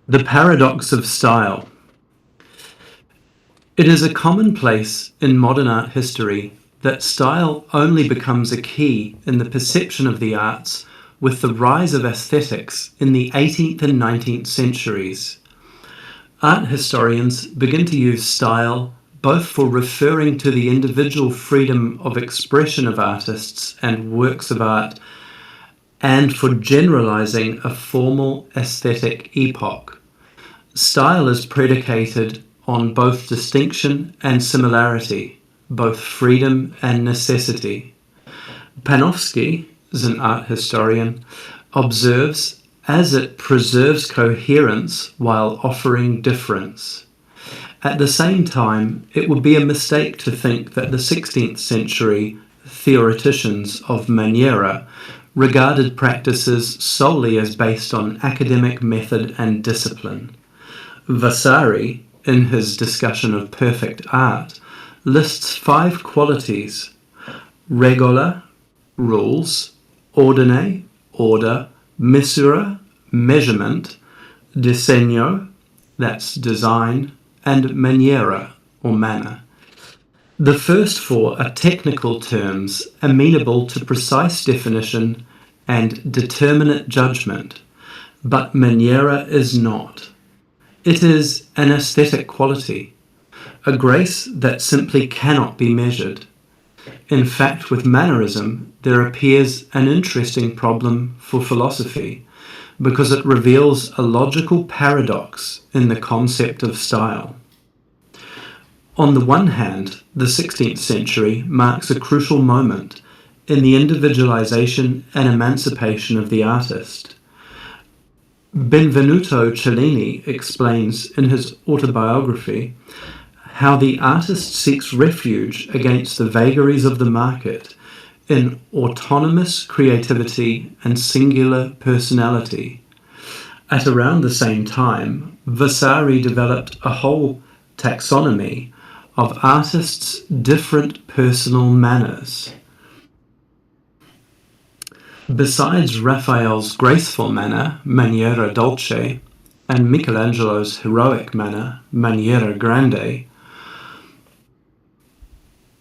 The paradox of style. It is a commonplace in modern art history that style only becomes a key in the perception of the arts with the rise of aesthetics in the 18th and 19th centuries. Art historians begin to use style both for referring to the individual freedom of expression of artists and works of art and for generalizing a formal aesthetic epoch. Style is predicated on both distinction and similarity, both freedom and necessity. Panofsky, as an art historian, observes as it preserves coherence while offering difference. At the same time, it would be a mistake to think that the 16th century theoreticians of Maniera regarded practices solely as based on academic method and discipline. Vasari, in his discussion of perfect art, lists 5 qualities: regola, rules; ordine, order; misura, measurement; disegno, that's design; and maniera, or manner. The first 4 are technical terms amenable to precise definition and determinate judgment, but maniera is not. It is an aesthetic quality, a grace that simply cannot be measured. In fact, with Mannerism, there appears an interesting problem for philosophy, because it reveals a logical paradox in the concept of style. On the one hand, the 16th century marks a crucial moment in the individualization and emancipation of the artist. Benvenuto Cellini explains in his autobiography how the artist seeks refuge against the vagaries of the market in autonomous creativity and singular personality. At around the same time, Vasari developed a whole taxonomy of artists' different personal manners. Besides Raphael's graceful manner, maniera dolce, and Michelangelo's heroic manner, maniera grande,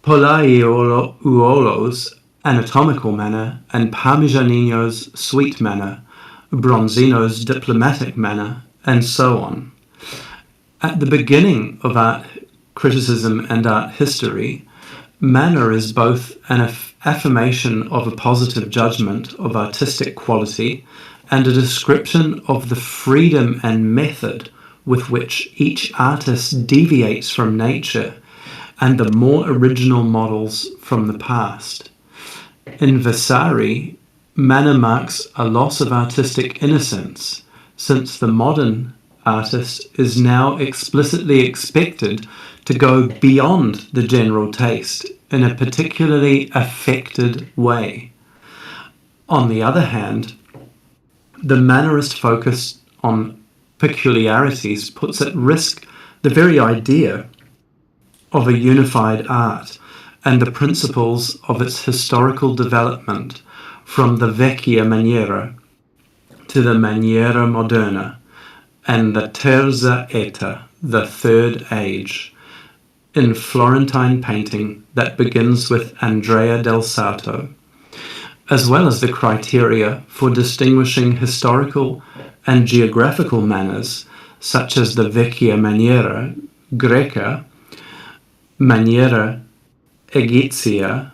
Pollaiuolo's anatomical manner, and Parmigianino's sweet manner, Bronzino's diplomatic manner, and so on. At the beginning of art criticism and art history, manner is both an affirmation of a positive judgment of artistic quality and a description of the freedom and method with which each artist deviates from nature and the more original models from the past. In Vasari, manner marks a loss of artistic innocence, since the modern artist is now explicitly expected to go beyond the general taste in a particularly affected way. On the other hand, the mannerist focus on peculiarities puts at risk the very idea of a unified art and the principles of its historical development from the vecchia maniera to the maniera moderna and the terza età, the third age, in Florentine painting that begins with Andrea del Sarto, as well as the criteria for distinguishing historical and geographical manners such as the vecchia maniera greca, maniera egizia,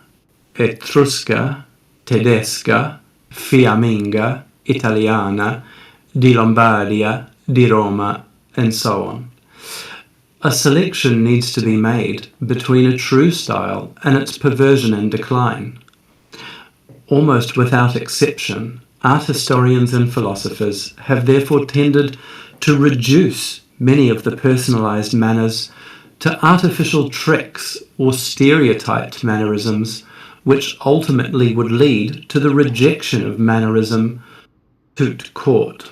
etrusca, tedesca, fiamminga, italiana, di Lombardia, di Roma, and so on. A selection needs to be made between a true style and its perversion and decline. Almost without exception, art historians and philosophers have therefore tended to reduce many of the personalized manners to artificial tricks or stereotyped mannerisms, which ultimately would lead to the rejection of mannerism tout court.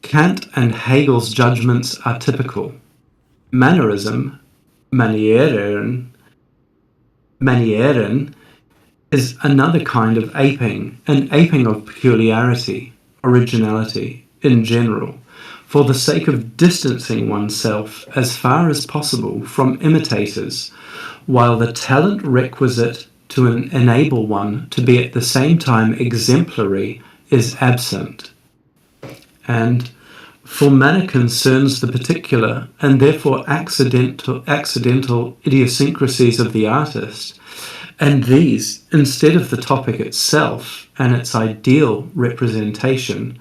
Kant and Hegel's judgments are typical. Mannerism, manieren, is another kind of aping, an aping of peculiarity, originality, in general, for the sake of distancing oneself as far as possible from imitators, while the talent requisite to enable one to be at the same time exemplary is absent. And for manner concerns the particular and therefore accidental idiosyncrasies of the artist, and these, instead of the topic itself and its ideal representation,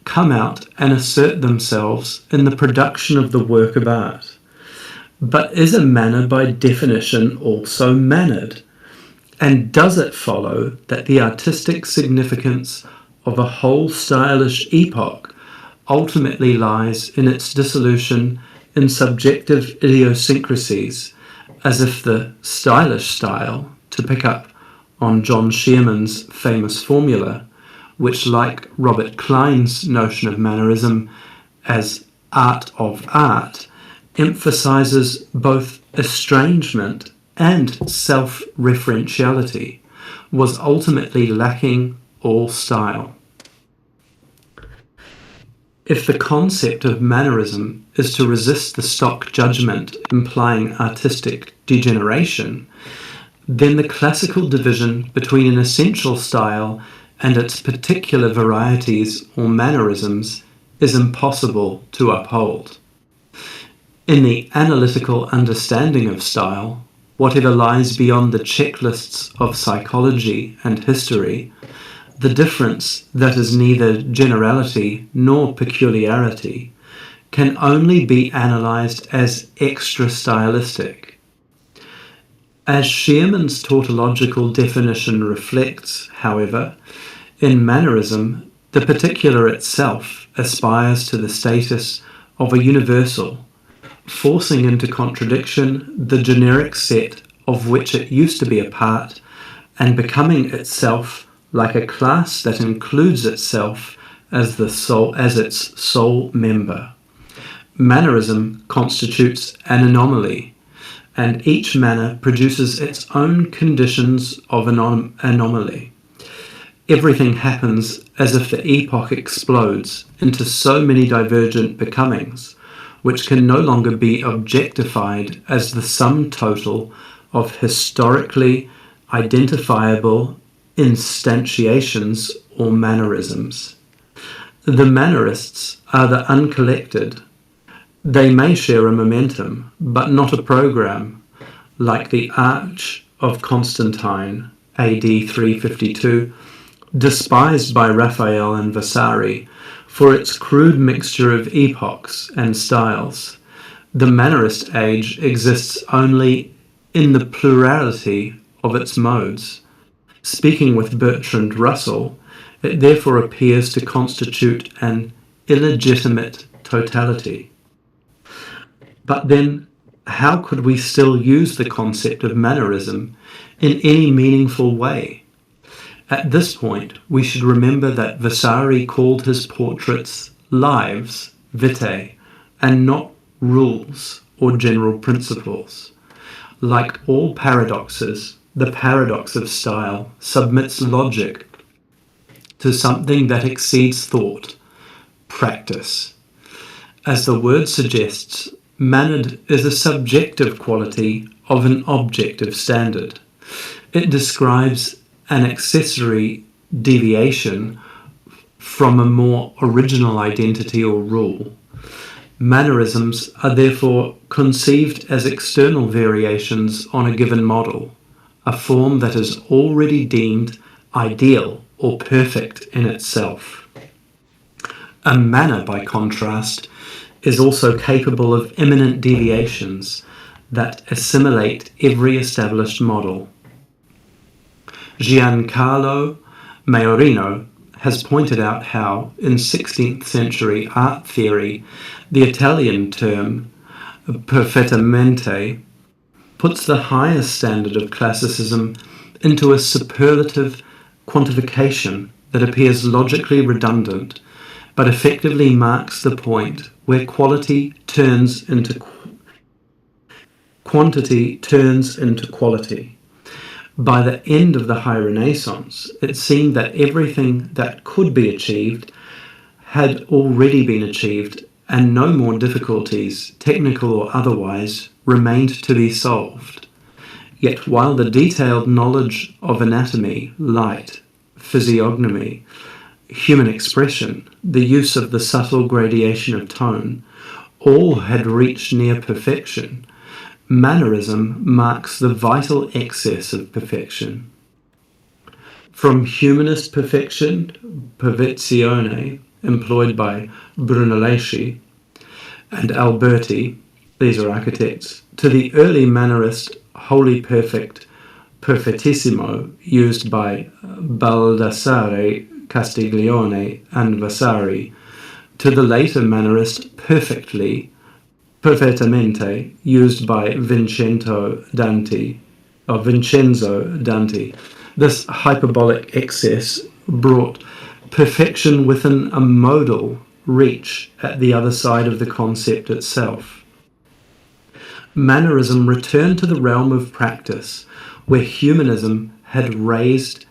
come out and assert themselves in the production of the work of art. But is a manner by definition also mannered? And does it follow that the artistic significance of a whole stylish epoch ultimately lies in its dissolution in subjective idiosyncrasies, as if the stylish style, to pick up on John Shearman's famous formula, which, like Robert Klein's notion of Mannerism as art of art, emphasizes both estrangement and self-referentiality, was ultimately lacking all style. If the concept of Mannerism is to resist the stock judgment implying artistic degeneration, then the classical division between an essential style and its particular varieties or mannerisms is impossible to uphold. In the analytical understanding of style, whatever lies beyond the checklists of psychology and history, the difference that is neither generality nor peculiarity can only be analysed as extra-stylistic. As Shearman's tautological definition reflects, however, in Mannerism, the particular itself aspires to the status of a universal, forcing into contradiction the generic set of which it used to be a part, and becoming itself like a class that includes itself as its sole member. Mannerism constitutes an anomaly, and each manner produces its own conditions of anomaly. Everything happens as if the epoch explodes into so many divergent becomings, which can no longer be objectified as the sum total of historically identifiable instantiations or mannerisms. The mannerists are the uncollected. They may share a momentum, but not a program, like the Arch of Constantine, AD 352, despised by Raphael and Vasari for its crude mixture of epochs and styles. The Mannerist age exists only in the plurality of its modes. Speaking with Bertrand Russell, it therefore appears to constitute an illegitimate totality. But then, how could we still use the concept of Mannerism in any meaningful way? At this point, we should remember that Vasari called his portraits lives, vitae, and not rules or general principles. Like all paradoxes, the paradox of style submits logic to something that exceeds thought, practice. As the word suggests, mannered is a subjective quality of an objective standard. It describes an accessory deviation from a more original identity or rule. Mannerisms are therefore conceived as external variations on a given model, a form that is already deemed ideal or perfect in itself. A manner, by contrast, is also capable of imminent deviations that assimilate every established model. Giancarlo Maiorino has pointed out how, in 16th century art theory, the Italian term perfettamente puts the highest standard of classicism into a superlative quantification that appears logically redundant, but effectively marks the point where quantity turns into quality. By the end of the High Renaissance, it seemed that everything that could be achieved had already been achieved, and no more difficulties, technical or otherwise, remained to be solved. Yet while the detailed knowledge of anatomy, light, physiognomy, human expression, the use of the subtle gradation of tone, all had reached near perfection, Mannerism marks the vital excess of perfection. From humanist perfection, perfezione, employed by Brunelleschi and Alberti, these are architects, to the early Mannerist wholly perfect, perfettissimo, used by Baldassare, Castiglione, and Vasari, to the later Mannerist perfettamente, used by Vincenzo Danti. This hyperbolic excess brought perfection within a modal reach at the other side of the concept itself. Mannerism returned to the realm of practice, where humanism had raised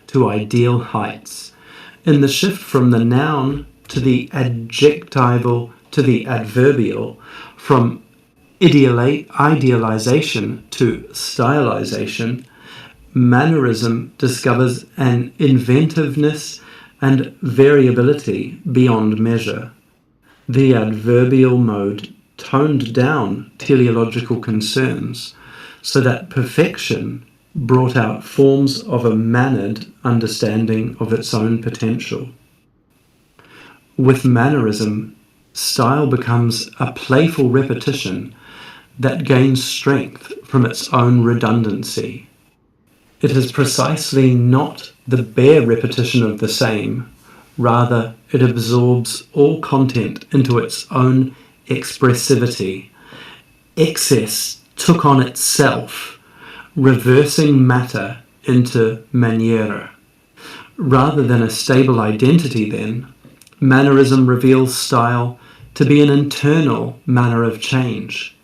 to ideal heights. In the shift from the noun to the adjectival to the adverbial, from idealization to stylization, Mannerism discovers an inventiveness and variability beyond measure. The adverbial mode toned down teleological concerns so that perfection brought out forms of a mannered understanding of its own potential. With Mannerism, style becomes a playful repetition that gains strength from its own redundancy. It is precisely not the bare repetition of the same, rather it absorbs all content into its own expressivity. Excess took on itself, reversing matter into maniera. Rather than a stable identity then, Mannerism reveals style to be an internal manner of change.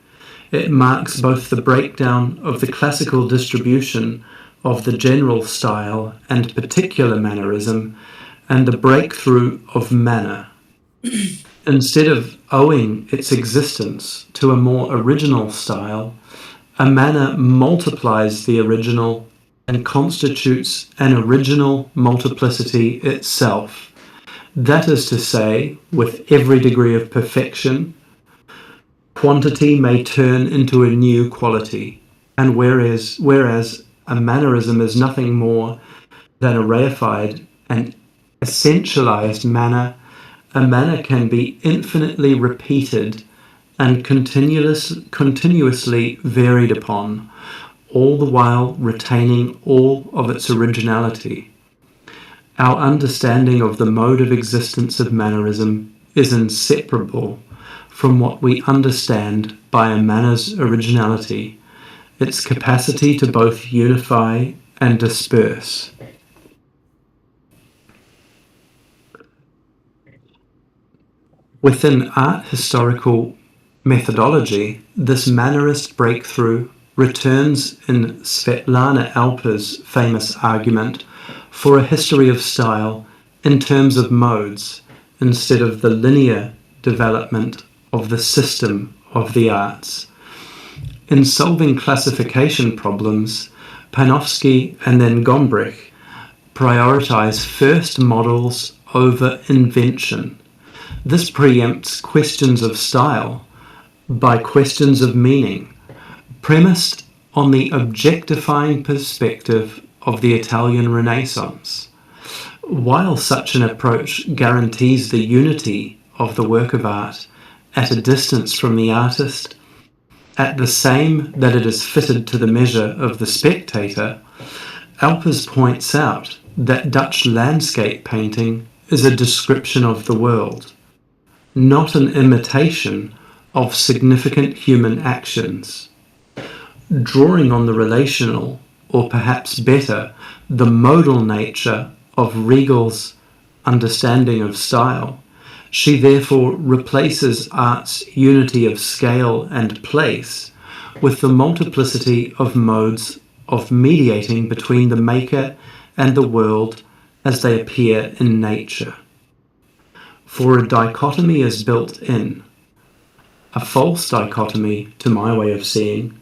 It marks both the breakdown of the classical distribution of the general style and particular mannerism, and the breakthrough of manner. Instead of owing its existence to a more original style, a manner multiplies the original and constitutes an original multiplicity itself. That is to say, with every degree of perfection, quantity may turn into a new quality, and whereas a mannerism is nothing more than a reified and essentialized manner, a manner can be infinitely repeated and continuously varied upon, all the while retaining all of its originality. Our understanding of the mode of existence of mannerism is inseparable from what we understand by a manner's originality, its capacity to both unify and disperse. Within art historical methodology, this mannerist breakthrough returns in Svetlana Alper's famous argument for a history of style in terms of modes instead of the linear development of the system of the arts. In solving classification problems, Panofsky and then Gombrich prioritize first models over invention. This preempts questions of style by questions of meaning, premised on the objectifying perspective of the Italian Renaissance. While such an approach guarantees the unity of the work of art at a distance from the artist, at the same that it is fitted to the measure of the spectator, Alpers points out that Dutch landscape painting is a description of the world, not an imitation of significant human actions. Drawing on the relational, or perhaps better, the modal nature of Riegel's understanding of style, she therefore replaces art's unity of scale and place with the multiplicity of modes of mediating between the maker and the world as they appear in nature. For a dichotomy is built in, a false dichotomy, to my way of seeing,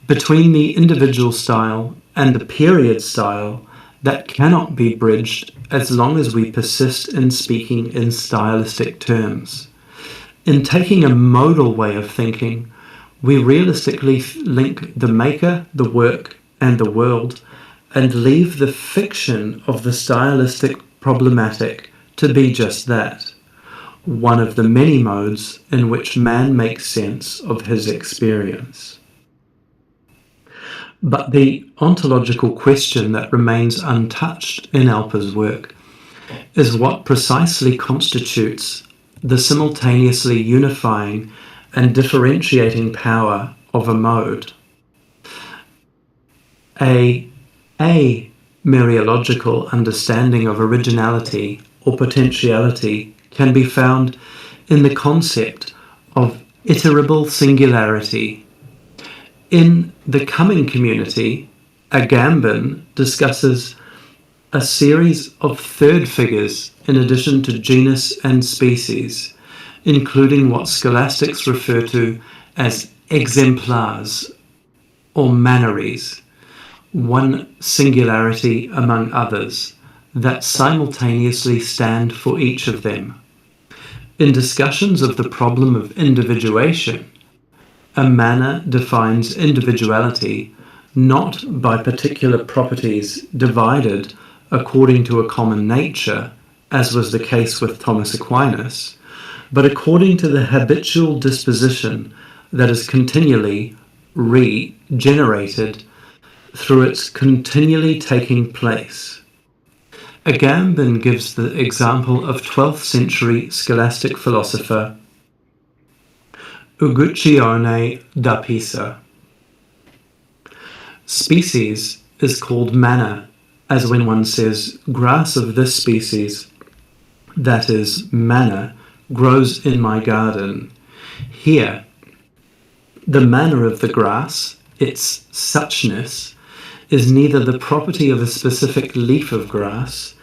between the individual style and the period style that cannot be bridged as long as we persist in speaking in stylistic terms. In taking a modal way of thinking, we realistically link the maker, the work, and the world, and leave the fiction of the stylistic problematic to be just that, one of the many modes in which man makes sense of his experience. But the ontological question that remains untouched in Alper's work is what precisely constitutes the simultaneously unifying and differentiating power of a mode. A mereological understanding of originality or potentiality can be found in the concept of iterable singularity. In The Coming Community, Agamben discusses a series of third figures in addition to genus and species, including what scholastics refer to as exemplars or manneries, one singularity among others, that simultaneously stand for each of them. In discussions of the problem of individuation, a manner defines individuality not by particular properties divided according to a common nature, as was the case with Thomas Aquinas, but according to the habitual disposition that is continually regenerated through its continually taking place. Agamben gives the example of 12th century scholastic philosopher Uguccione da Pisa. Species is called manner, as when one says, grass of this species, that is, manner, grows in my garden. Here, the manner of the grass, its suchness, is neither the property of a specific leaf of grass,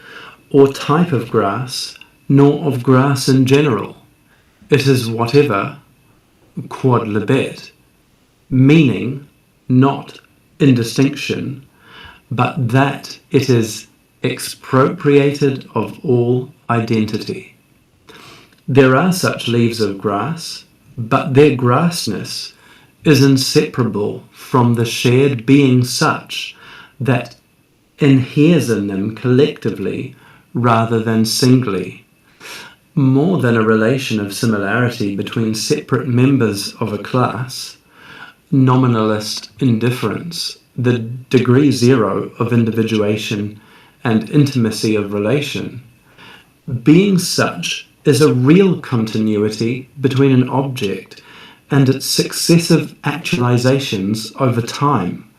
or type of grass, nor of grass in general. It is whatever, quod libet, meaning, not in distinction, but that it is expropriated of all identity. There are such leaves of grass, but their grassness is inseparable from the shared being such that inheres in them collectively rather than singly. More than a relation of similarity between separate members of a class, nominalist indifference, the degree zero of individuation and intimacy of relation, being such is a real continuity between an object and its successive actualizations over time,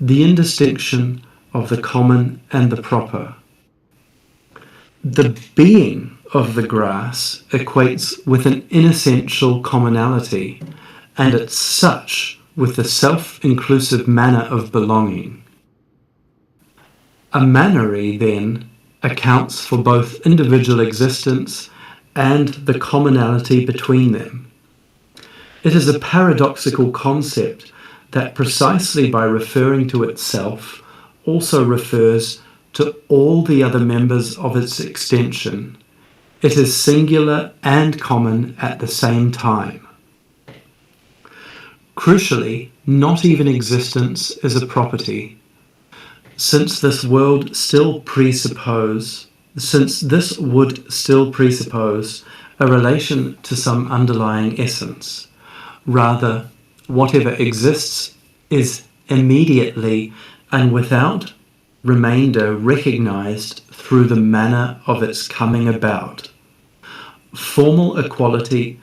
the indistinction of the common and the proper. The being of the grass equates with an inessential commonality, and it's such with the self-inclusive manner of belonging. A mannery, then, accounts for both individual existence and the commonality between them. It is a paradoxical concept that precisely by referring to itself also refers to all the other members of its extension. It is singular and common at the same time. Crucially, not even existence is a property, since this would still presuppose a relation to some underlying essence. Rather, whatever exists is immediately and without remainder recognized through the manner of its coming about. Formal equality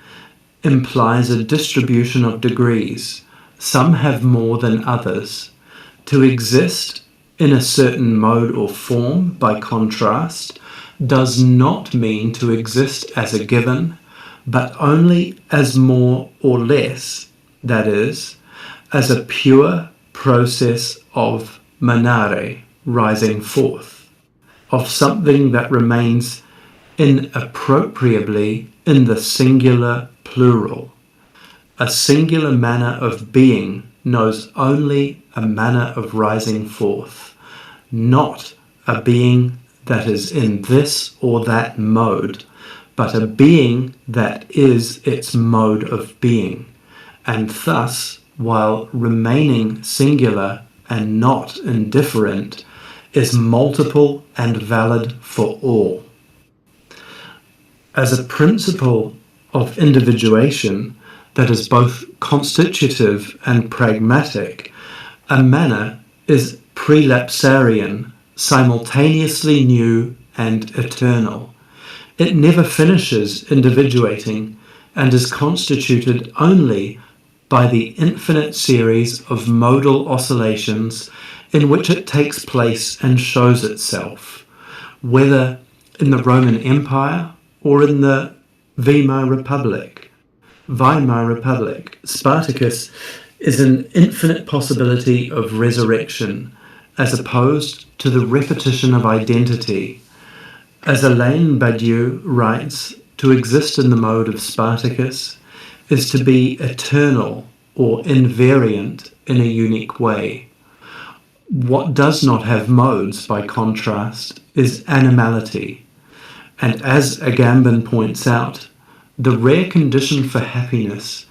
implies a distribution of degrees. Some have more than others. To exist in a certain mode or form, by contrast, does not mean to exist as a given, but only as more or less, that is, as a pure process of manare, rising forth, of something that remains inappropriably in the singular plural. A singular manner of being knows only a manner of rising forth, not a being that is in this or that mode, but a being that is its mode of being, and thus, while remaining singular and not indifferent, is multiple and valid for all. As a principle of individuation that is both constitutive and pragmatic, a manner is prelapsarian, simultaneously new and eternal. It never finishes individuating and is constituted only by the infinite series of modal oscillations in which it takes place and shows itself, whether in the Roman Empire or in the Weimar Republic. Spartacus is an infinite possibility of resurrection, as opposed to the repetition of identity. As Alain Badiou writes, to exist in the mode of Spartacus is to be eternal or invariant in a unique way. What does not have modes, by contrast, is animality. And as Agamben points out, the rare condition for happiness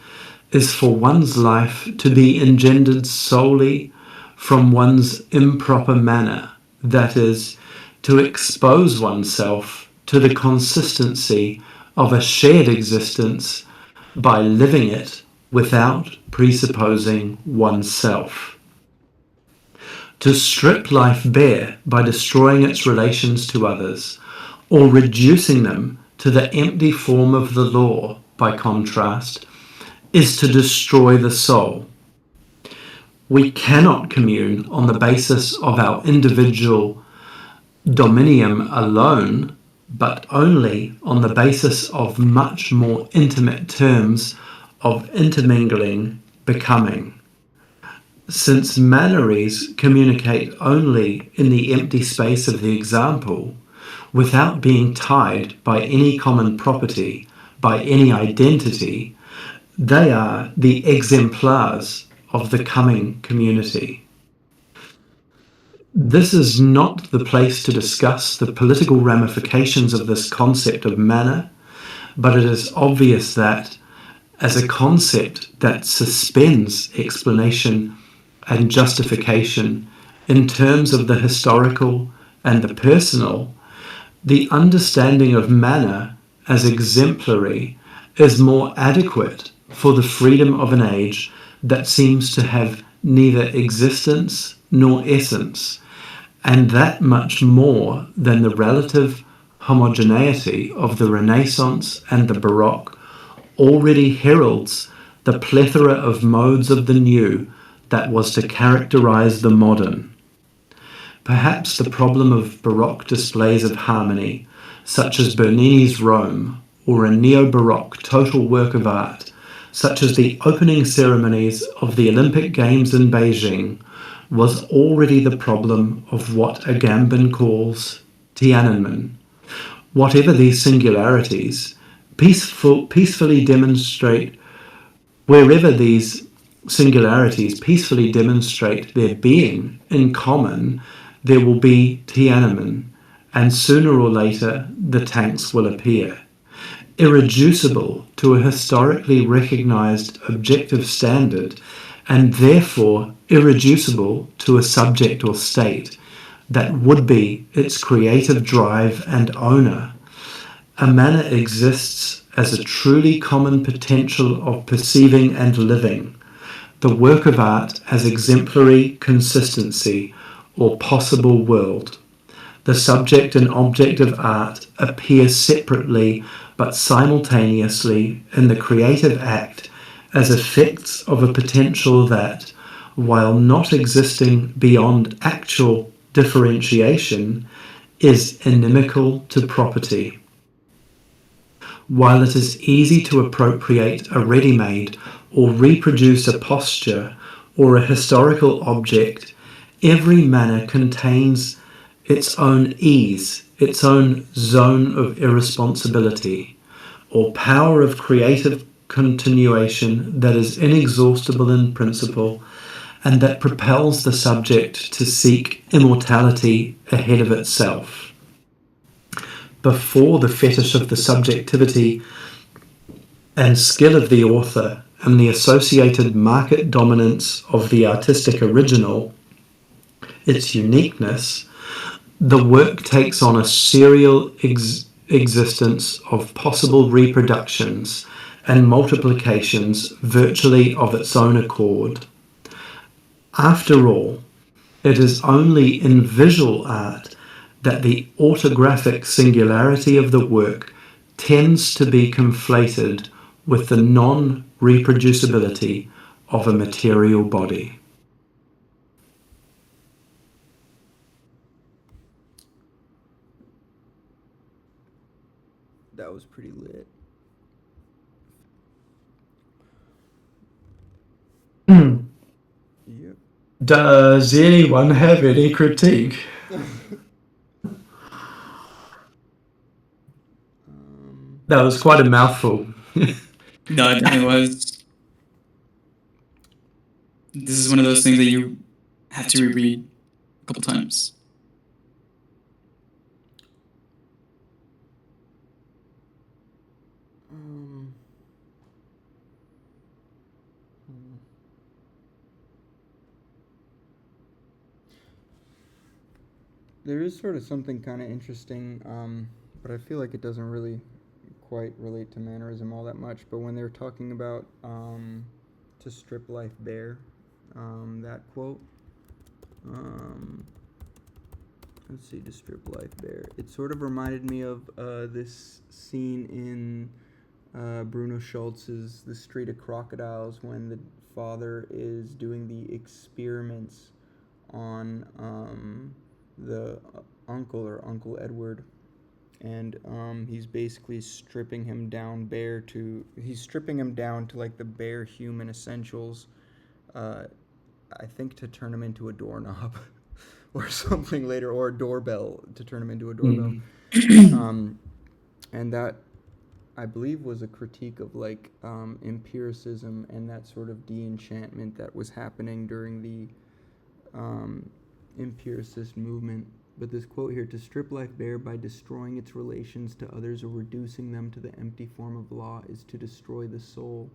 is for one's life to be engendered solely from one's improper manner, that is, to expose oneself to the consistency of a shared existence by living it without presupposing oneself. To strip life bare by destroying its relations to others, or reducing them to the empty form of the law, by contrast, is to destroy the soul. We cannot commune on the basis of our individual dominium alone, but only on the basis of much more intimate terms of intermingling becoming. Since manneries communicate only in the empty space of the example, without being tied by any common property, by any identity, they are the exemplars of the coming community. This is not the place to discuss the political ramifications of this concept of manner, but it is obvious that, as a concept that suspends explanation and justification in terms of the historical and the personal, the understanding of manner as exemplary is more adequate for the freedom of an age that seems to have neither existence nor essence, and that much more than the relative homogeneity of the Renaissance and the Baroque already heralds the plethora of modes of the new that was to characterize the modern. Perhaps the problem of Baroque displays of harmony, such as Bernini's Rome, or a neo-Baroque total work of art, such as the opening ceremonies of the Olympic Games in Beijing, was already the problem of what Agamben calls Tiananmen. Whatever these singularities, peacefully demonstrate, wherever these singularities peacefully demonstrate their being in common, there will be Tiananmen, and sooner or later the tanks will appear. Irreducible to a historically recognized objective standard, and therefore irreducible to a subject or state that would be its creative drive and owner, a manner exists as a truly common potential of perceiving and living, the work of art as exemplary consistency or possible world. The subject and object of art appear separately but simultaneously in the creative act as effects of a potential that, while not existing beyond actual differentiation, is inimical to property. While it is easy to appropriate a ready-made or reproduce a posture or a historical object, every manner contains its own ease, its own zone of irresponsibility, or power of creative continuation that is inexhaustible in principle and that propels the subject to seek immortality ahead of itself. Before the fetish of the subjectivity and skill of the author and the associated market dominance of the artistic original, its uniqueness, the work takes on a serial existence of possible reproductions and multiplications virtually of its own accord. After all, it is only in visual art that the autographic singularity of the work tends to be conflated with the non-reproducibility of a material body. That was pretty lit. Yep. Does anyone have any critique? That was quite a mouthful. No, it definitely was. This is one of those things that you have to reread a couple times. There is sort of something kind of interesting, but I feel like it doesn't really quite relate to Mannerism all that much. But when they were talking about to strip life bare, that quote, let's see, to strip life bare. It sort of reminded me of this scene in Bruno Schultz's The Street of Crocodiles when the father is doing the experiments on the uncle or Uncle Edward, and he's basically stripping him down to like the bare human essentials, I think to turn him into a doorknob or something later, or a doorbell, to turn him into a doorbell. And that, I believe, was a critique of like empiricism and that sort of de-enchantment that was happening during the empiricist movement. But this quote here, to strip life bare by destroying its relations to others or reducing them to the empty form of law, is to destroy the soul.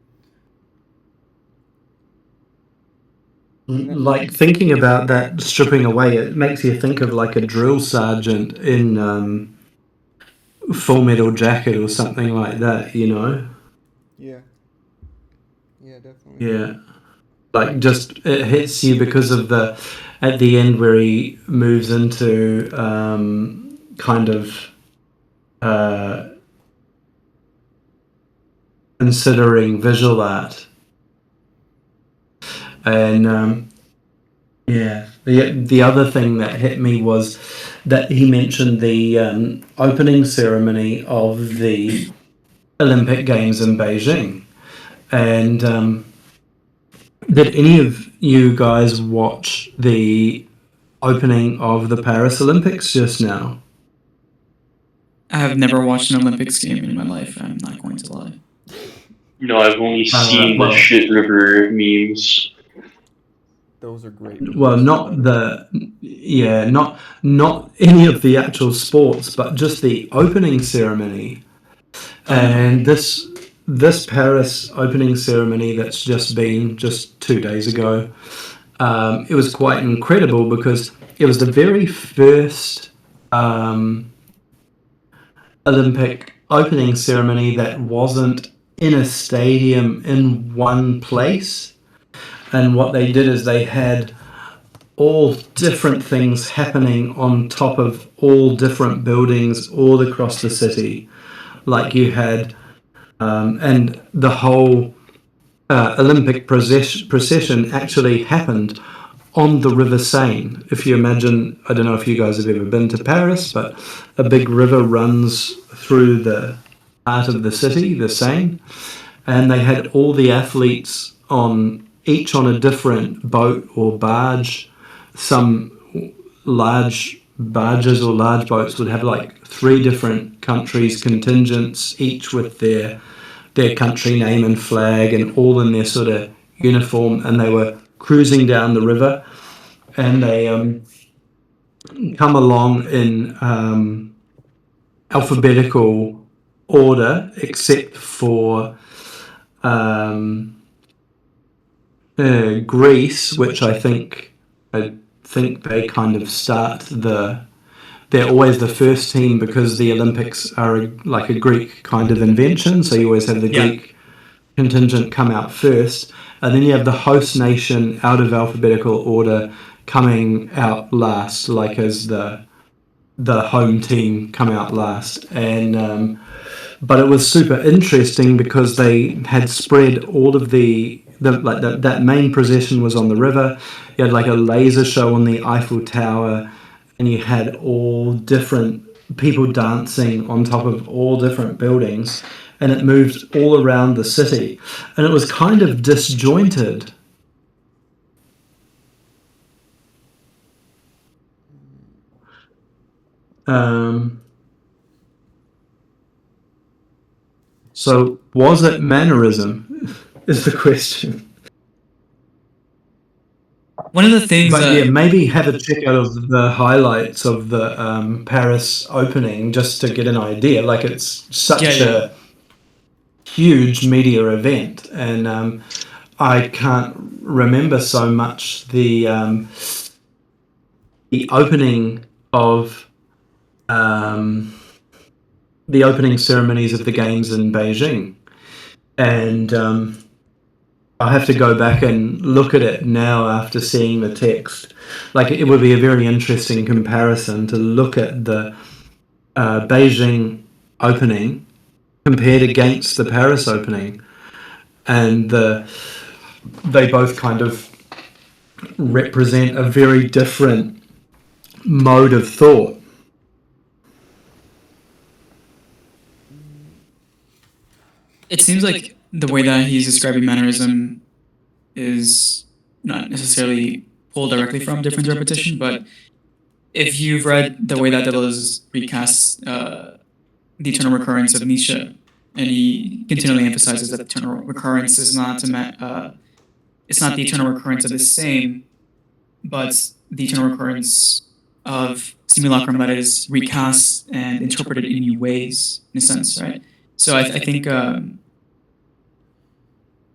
Like, thinking about that stripping away, it makes you think of like a drill sergeant in Full Metal Jacket or something like that, you know? Yeah, definitely. Yeah. Like, just it hits you because of at the end where he moves into kind of considering visual art. And the other thing that hit me was that he mentioned the opening ceremony of the Olympic Games in Beijing. And did any of you guys watch the opening of the Paris Olympics just now? I have never watched an Olympics game in my life. I'm not going to lie. No, I've only seen the shit river memes. Those are great. Well, not any of the actual sports, but just the opening ceremony. And this Paris opening ceremony that's just been 2 days ago, it was quite incredible because it was the very first Olympic opening ceremony that wasn't in a stadium in one place. And what they did is they had all different things happening on top of all different buildings all across the city. Like you had, and the whole Olympic procession actually happened on the River Seine. If you imagine, I don't know if you guys have ever been to Paris, but a big river runs through the heart of the city, the Seine, and they had all the athletes each on a different boat or barge, some large barges or large boats would have like 3 different countries' contingents, each with their country name and flag, and all in their sort of uniform, and they were cruising down the river, and they come along in alphabetical order, except for Greece, which I think they kind of start they're always the first team because the Olympics are like a Greek kind of invention, so you always have the Greek contingent come out first, and then you have the host nation out of alphabetical order coming out last, like as the home team come out last. And but it was super interesting because they had spread all of that main procession was on the river. You had like a laser show on the Eiffel Tower, and you had all different people dancing on top of all different buildings, and it moved all around the city, and it was kind of disjointed. So was it mannerism? Is the question. One of the things But yeah, maybe have a check out of the highlights of the Paris opening just to get an idea. Like, it's such a huge media event, and I can't remember so much the opening of the opening ceremonies of the games in Beijing, and I have to go back and look at it now after seeing the text. Like, it would be a very interesting comparison to look at the Beijing opening compared against the Paris opening, and they both kind of represent a very different mode of thought. it seems like the way that he's describing mannerism is not necessarily pulled directly from different repetition, but if you've read the way that Deleuze recasts the eternal recurrence of Nietzsche, and he continually emphasizes that eternal recurrence is not it's not the eternal recurrence of the same, but the eternal recurrence of simulacrum that is recast and interpreted in new ways, in a sense, right? So I think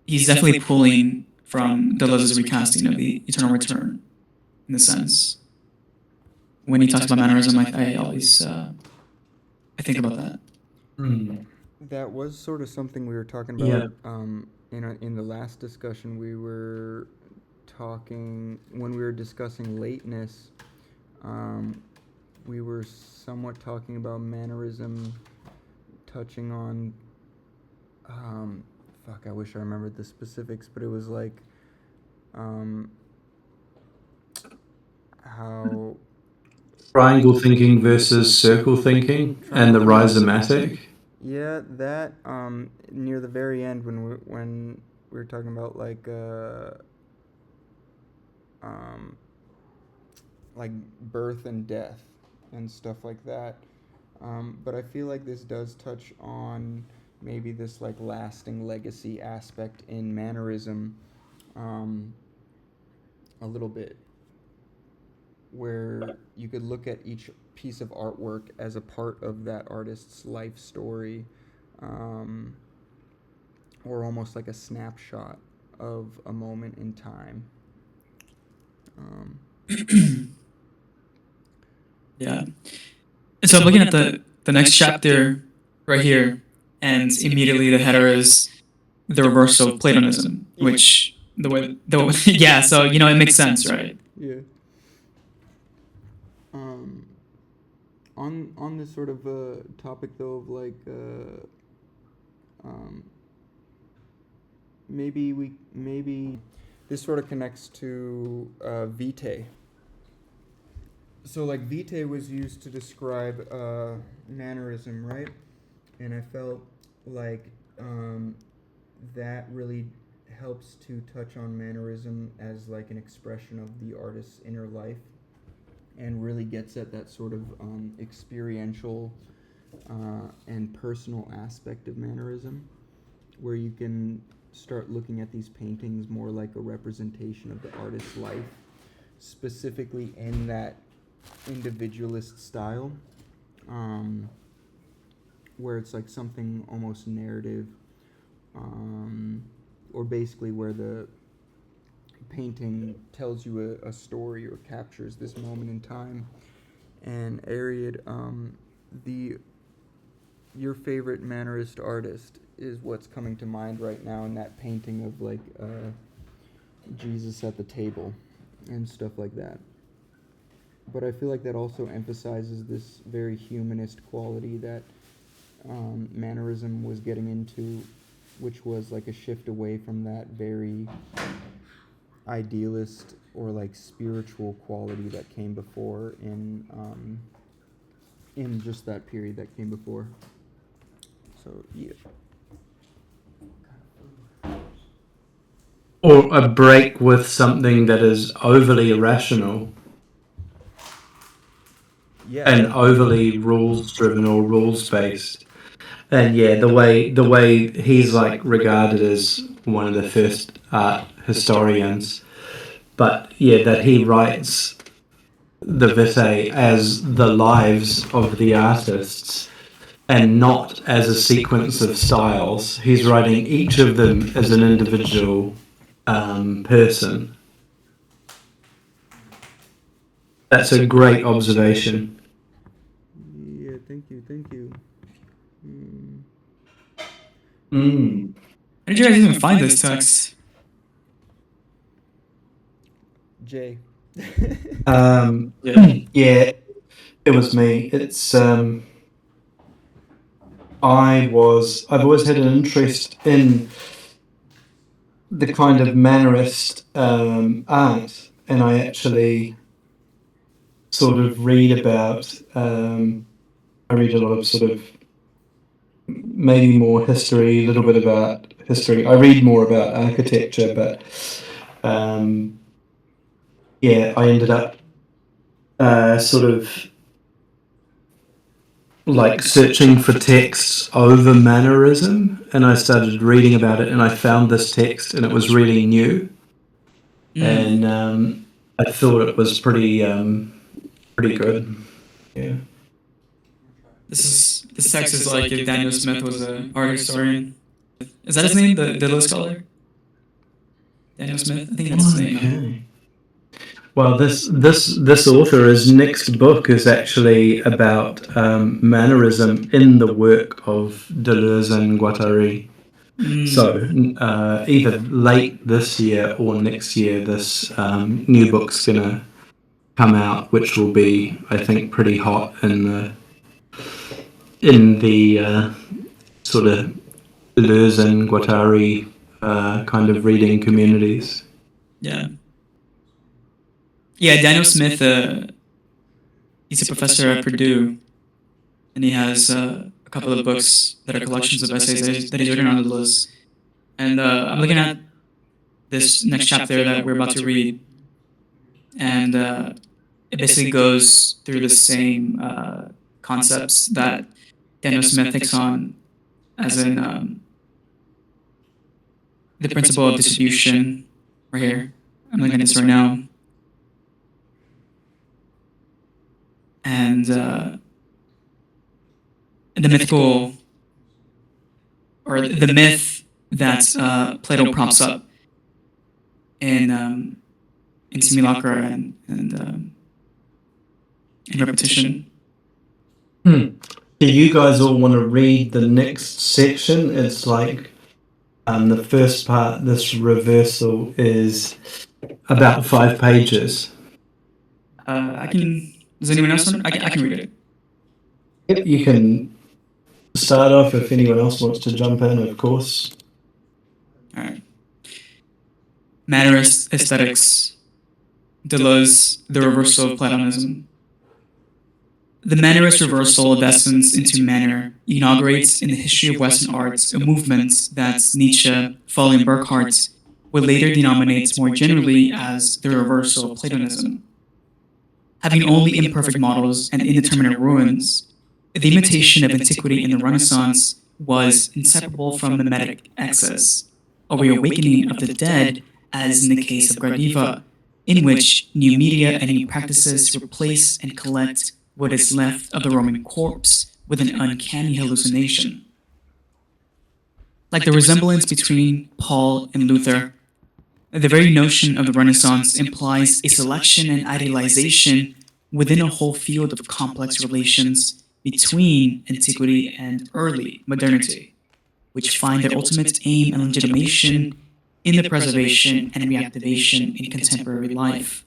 he's definitely pulling from Deleuze's recasting of the eternal return, in a sense. When he talks about mannerism, I always I think about that. That was sort of something we were talking Yeah. about in the last discussion. We were talking when we were discussing lateness. We were somewhat talking about mannerism, touching on. Fuck, I wish I remembered the specifics, but it was like how Triangle thinking versus circle thinking, and the rhizomatic. yeah, that near the very end when we were talking about like birth and death and stuff like that. But I feel like this does touch on maybe this like lasting legacy aspect in mannerism a little bit, where you could look at each piece of artwork as a part of that artist's life story, or almost like a snapshot of a moment in time. Yeah. And so I'm looking at the next chapter right here, and immediately the header is the reversal of Platonism, which yeah, so it makes sense, right? Yeah. On this sort of topic though of like maybe this sort of connects to vitae. So like vitae was used to describe mannerism, right? And I felt like that really helps to touch on mannerism as like an expression of the artist's inner life. and really gets at that sort of experiential and personal aspect of Mannerism, where you can start looking at these paintings more like a representation of the artist's life, specifically in that individualist style, where it's like something almost narrative, or basically where the painting tells you a story or captures this moment in time. And Ariad, your favorite Mannerist artist is what's coming to mind right now in that painting of like Jesus at the table and stuff like that. But I feel like that also emphasizes this very humanist quality that Mannerism was getting into, which was like a shift away from that very idealist or like spiritual quality that came before in just that period that came before. So yeah. Or a break with something that is overly irrational and overly rules driven or rules based. And yeah, the way he's like regarded as one of the first art historians, but yeah, that he writes the Vitae as the lives of the artists and not as a sequence of styles. He's writing each of them as an individual person. That's a great observation. Yeah, thank you. How did you guys even find this text? Jay. Yeah, it was me. It's I've always had an interest in the kind of Mannerist art, and I actually sort of read about. I read a lot of sort of maybe more history, a little bit about history. I read more about architecture, but yeah, I ended up sort of like searching for texts over Mannerism, and I started reading about it, and I found this text, and it was really new, and I thought it was pretty good. Yeah. This text is like if Daniel Smith was an art historian. Is that his name? The little scholar? Daniel Smith? I think that's his name. Okay. Well, this author's next book is actually about Mannerism in the work of Deleuze and Guattari. So either late this year or next year, this new book's gonna come out, which will be, I think, pretty hot in the sort of Deleuze and Guattari kind of reading communities. Yeah. Yeah, Daniel Smith, he's a professor at Purdue, and he has a couple of books that are collections of essays that he's written on Deleuze. And I'm looking at this next chapter that we're about to read, and it basically goes through the same concepts that Daniel Smith takes on, as in the principle of distribution, right here. I'm looking at this right now. And the mythical, or the myth that Plato prompts up in simulacra and in repetition. Do you guys all want to read the next section? It's like the first part, this reversal, is about 5 pages. I can. Does anyone else want? I can read it. Yep, you can start off if anyone else wants to jump in, of course. All right. Mannerist aesthetics. Deleuze, the reversal of Platonism. The Mannerist reversal of essence into manner inaugurates in the history of Western arts a movement that Nietzsche, following Burckhardt, would later denominate more generally as the reversal of Platonism. Having only imperfect models and indeterminate ruins, the imitation of antiquity in the Renaissance was inseparable from mimetic excess, a reawakening of the dead, as in the case of Gradiva, in which new media and new practices replace and collect what is left of the Roman corpse with an uncanny hallucination. Like the resemblance between Paul and Luther, the very notion of the Renaissance implies a selection and idealization within a whole field of complex relations between antiquity and early modernity, which find their ultimate aim and legitimation in the preservation and reactivation in contemporary life.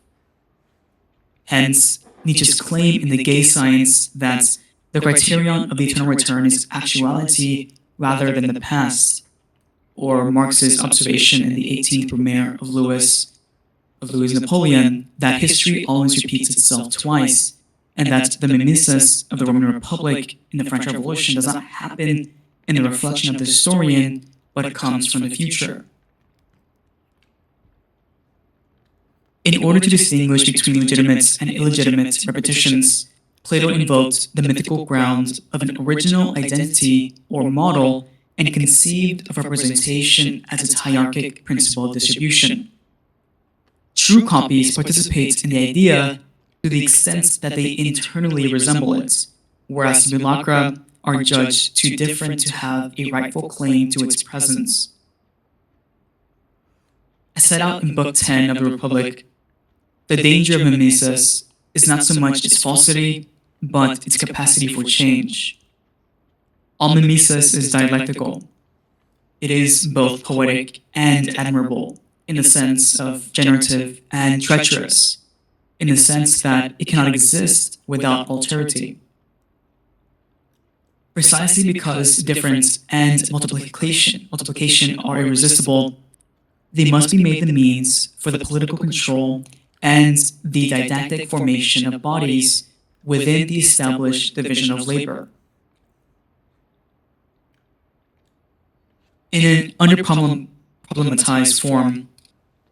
Hence, Nietzsche's claim in The Gay Science that the criterion of the eternal return is actuality rather than the past, or Marx's observation in the 18th Brumaire of Louis Napoleon that history always repeats itself twice, and that the mimesis of the Roman Republic in the French Revolution does not happen in the reflection of the historian, but comes from the future. In order to distinguish between legitimate and illegitimate repetitions, Plato invoked the mythical ground of an original identity or model and conceived of representation as its hierarchic principle of distribution. True copies participate in the idea to the extent that they internally resemble it, whereas simulacra are judged too different to have a rightful claim to its presence. As set out in Book 10 of the Republic, the danger of mimesis is not so much its falsity, but its capacity for change. All mimesis is dialectical. It is both poetic and admirable, in the sense of generative and treacherous, in the sense that it cannot exist without alterity. Precisely because difference and multiplication are irresistible, they must be made the means for the political control and the didactic formation of bodies within the established division of labor. In an under-problematized form,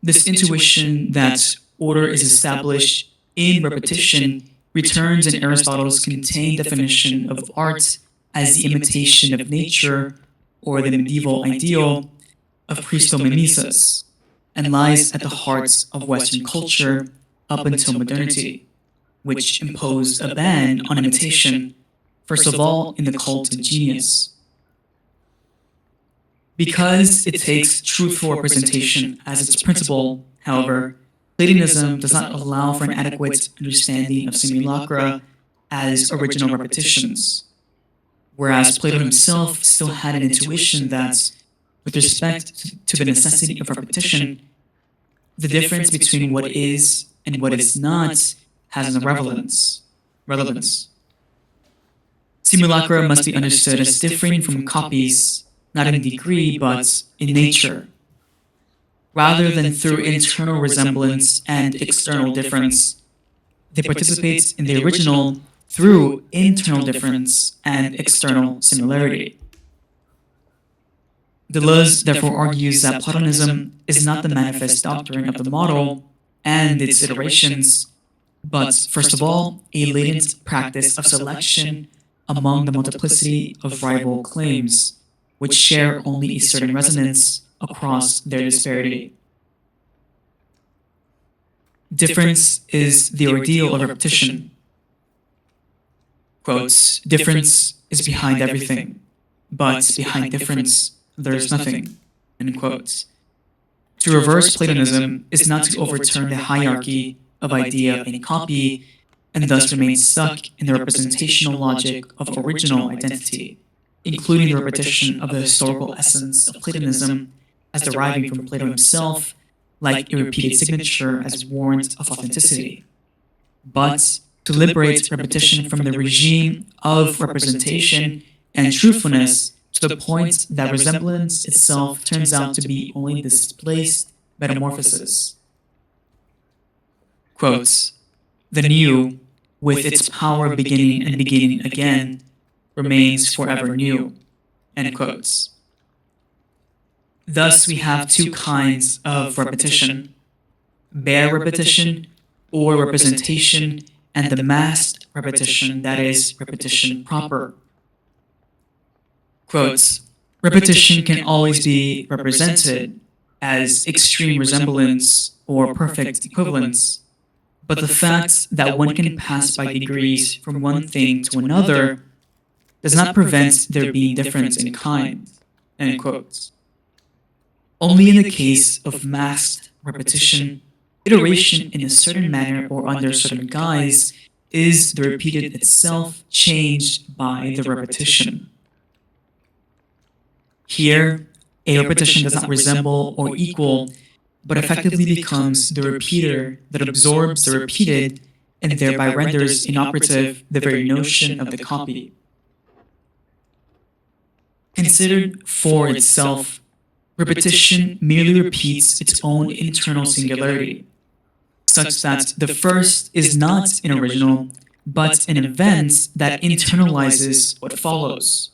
this intuition that order is established in repetition returns in Aristotle's contained definition of art as the imitation of nature, or the medieval ideal of Christomimesis, and lies at the heart of Western culture up until modernity, which imposed a ban on imitation, first of all in the cult of genius. Because it takes truthful representation as its principle, however, Platonism does not allow for an adequate understanding of simulacra as original repetitions, whereas Plato himself still had an intuition that, with respect to the necessity of repetition, the difference between what is and what is not has no relevance. Simulacra must be understood as differing from copies, not in degree, but in nature, rather than through internal resemblance and external difference. They participate in the original through internal difference and external similarity. Deleuze therefore argues that Platonism is not the manifest doctrine of the model and its iterations, but first of all, a latent practice of selection among the multiplicity of rival claims, which share only a certain resonance across their disparity. Difference is the ordeal of repetition. Quotes, difference is behind everything, but behind difference there's nothing. End quotes. To reverse Platonism is not to overturn the hierarchy of idea and copy, and thus remain stuck in the representational logic of original identity, including the repetition of the historical essence of Platonism as deriving from Plato himself, like a repeated signature as warrant of authenticity, but to liberate repetition from the regime of representation and truthfulness to the point that resemblance itself turns out to be only displaced metamorphosis. Quotes, the new, with its power of beginning and beginning again, remains forever new. End quotes. Thus, we have two kinds of repetition: bare repetition, or representation and the massed repetition that is repetition proper. Quotes, repetition can always be represented as extreme resemblance or perfect equivalence, but the fact that one can pass by degrees from one thing to another does not prevent there being difference in kind. End quotes. Only in the case of masked repetition, iteration in a certain manner or under a certain guise is the repeated itself changed by the repetition. Here, a repetition does not resemble or equal, but effectively becomes the repeater that absorbs the repeated and thereby renders inoperative the very notion of the copy. Considered for itself, repetition merely repeats its own internal singularity, such that the first is not an original, but an event that internalizes what follows.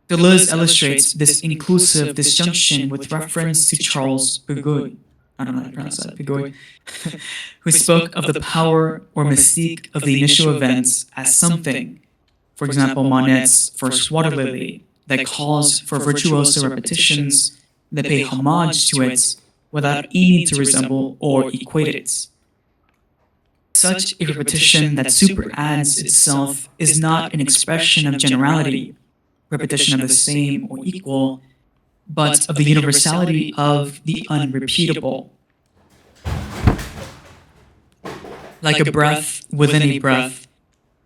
Deleuze illustrates this inclusive disjunction with reference to Charles Pigouid, I don't know how to pronounce that, Pigouid, who spoke of the power or mystique of the initial events as something, for example, Monet's First Water Lily, that calls for virtuoso repetitions that pay homage to it without aiming to resemble or equate it. Such a repetition that superadds itself is not an expression of generality, repetition of the same or equal, but of the universality of the unrepeatable. Like a breath within a breath,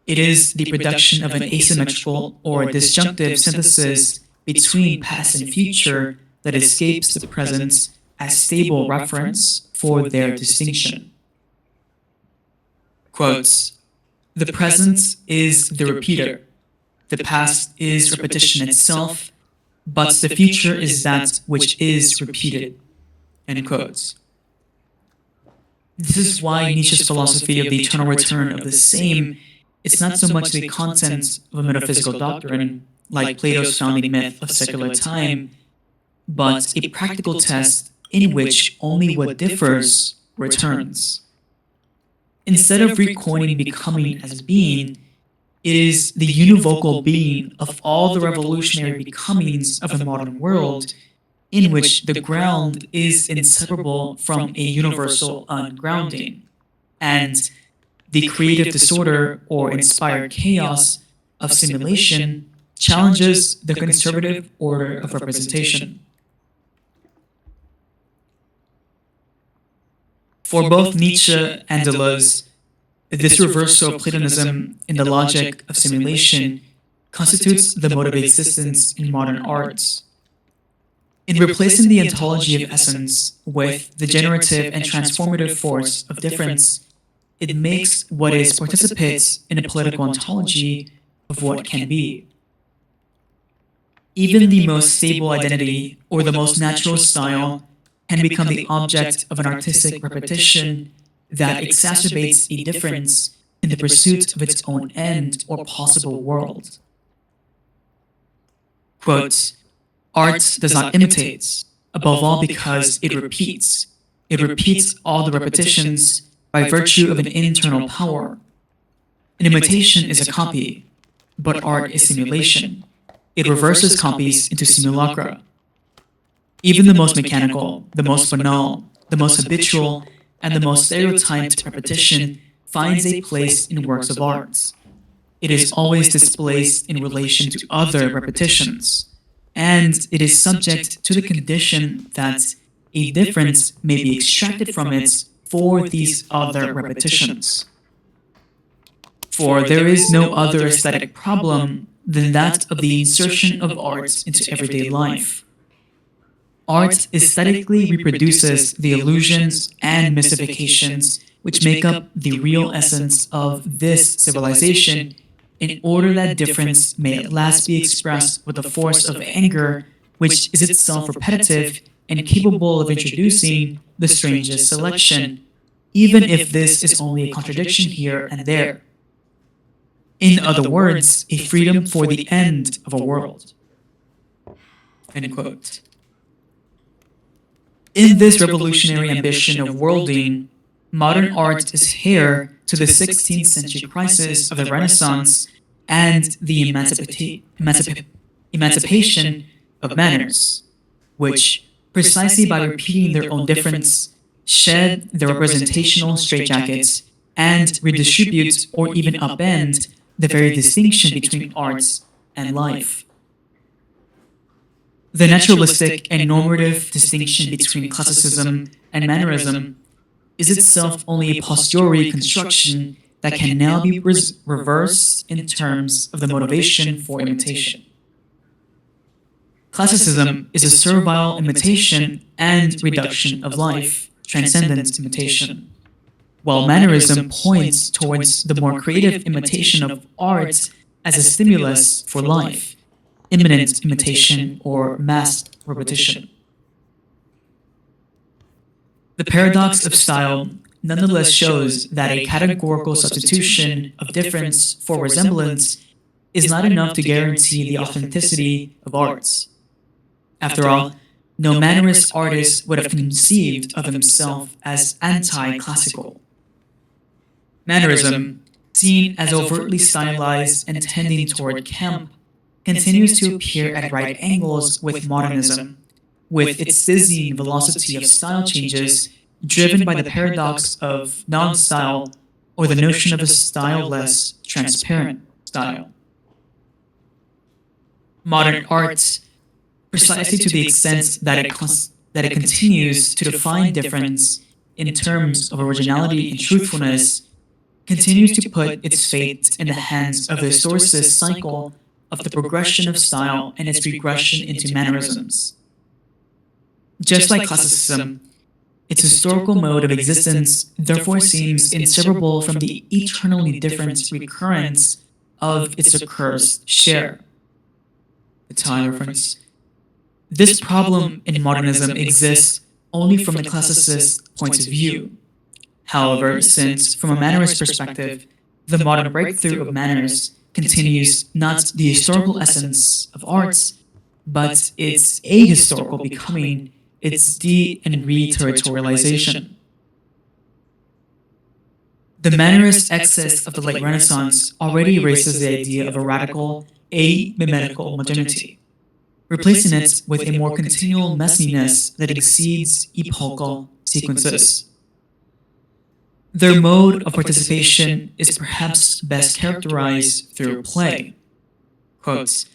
it is the production of an asymmetrical or disjunctive synthesis between past and future that escapes the present as stable reference for their distinction. Quotes, the present is the repeater, the past is repetition itself, but the future is that which is repeated. End quotes. This is why Nietzsche's philosophy of the eternal return of the same is not so much the content of a metaphysical doctrine, like Plato's founding myth of secular time, but a practical test in which only what differs returns. Instead of recoining becoming as being, it is the univocal being of all the revolutionary becomings of the modern world, in which the ground is inseparable from a universal ungrounding, and the creative disorder or inspired chaos of simulation challenges the conservative order of representation. For both Nietzsche and Deleuze, this reversal of Platonism in the logic of simulation constitutes the mode of existence in modern arts. In replacing the ontology of essence with the generative and transformative force of difference, it makes what is participates in a political ontology of what can be. Even the most stable identity or the most natural style can become the object of an artistic repetition that exacerbates a difference in the pursuit of its own end or possible world. Quote, art does not imitate, above all because it repeats. It repeats all the repetitions by virtue of an internal power. An imitation is a copy, but art is simulation. It reverses copies into simulacra. Even the most mechanical, the most banal, the most habitual, and the most stereotyped repetition finds a place in works of art. It is always displaced in relation to other repetitions, and it is subject to the condition that a difference may be extracted from it for these other repetitions. For there is no other aesthetic problem than that of the insertion of art into everyday life. Art aesthetically reproduces the illusions and mystifications which make up the real essence of this civilization in order that difference may at last be expressed with the force of anger, which is itself repetitive and capable of introducing the strangest selection, even if this is only a contradiction here and there. In other words, a freedom for the end of a world. End quote. In this revolutionary ambition of worlding, modern art is heir to the 16th century crisis of the Renaissance and the emancipation of manners, which, precisely by repeating their own difference, shed their representational straitjackets and redistribute or even upend the very distinction between arts and life. The naturalistic and normative distinction between classicism and Mannerism is itself only a posteriori construction that can now be reversed in terms of the motivation for imitation. Classicism is a servile imitation and reduction of life, transcendent imitation, while Mannerism points towards the more creative imitation of art as a stimulus for life, imminent imitation or mass repetition. The paradox of style nonetheless shows that a categorical substitution of difference for resemblance is not enough to guarantee the authenticity of arts. After all, no Mannerist artist would have conceived of himself as anti-classical. Mannerism, seen as overtly stylized and tending toward camp, continues to appear at right angles with modernism, with its dizzying velocity of style changes driven by the paradox of non-style or the notion of a styleless, transparent style. Modern art, precisely to the extent that it continues to define difference in terms of originality and truthfulness, continues to put its fate in the hands of the historicist cycle of the progression of style and its regression into mannerisms. Just like classicism, its historical mode of existence therefore seems inseparable from the eternally different recurrence of its accursed share. The time reference. This problem in modernism exists only from the classicist point of view. However, since, from a Mannerist perspective, the modern breakthrough of manners continues not the historical essence of arts, but its ahistorical becoming, its de- and re-territorialization. The Mannerist excess of the late Renaissance already erases the idea of a radical, amimetical modernity, replacing it with a more continual messiness that exceeds epochal sequences. Their mode of participation is perhaps best characterized through play. Quote,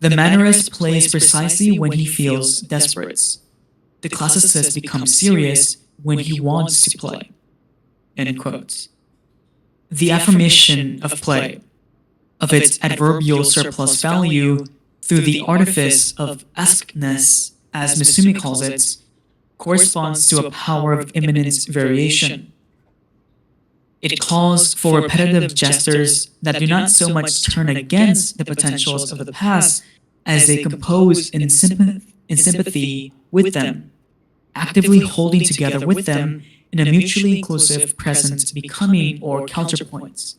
"The Mannerist plays precisely when he feels desperate. The classicist becomes serious when he wants to play." End quote. The affirmation of play, of its adverbial surplus value through the artifice of esqueness, as Misumi calls it, corresponds to a power of imminent variation. It calls for repetitive gestures that do not so much turn against the potentials of the past as they compose in sympathy with them, actively holding together with them in a mutually inclusive present becoming or counterpoint.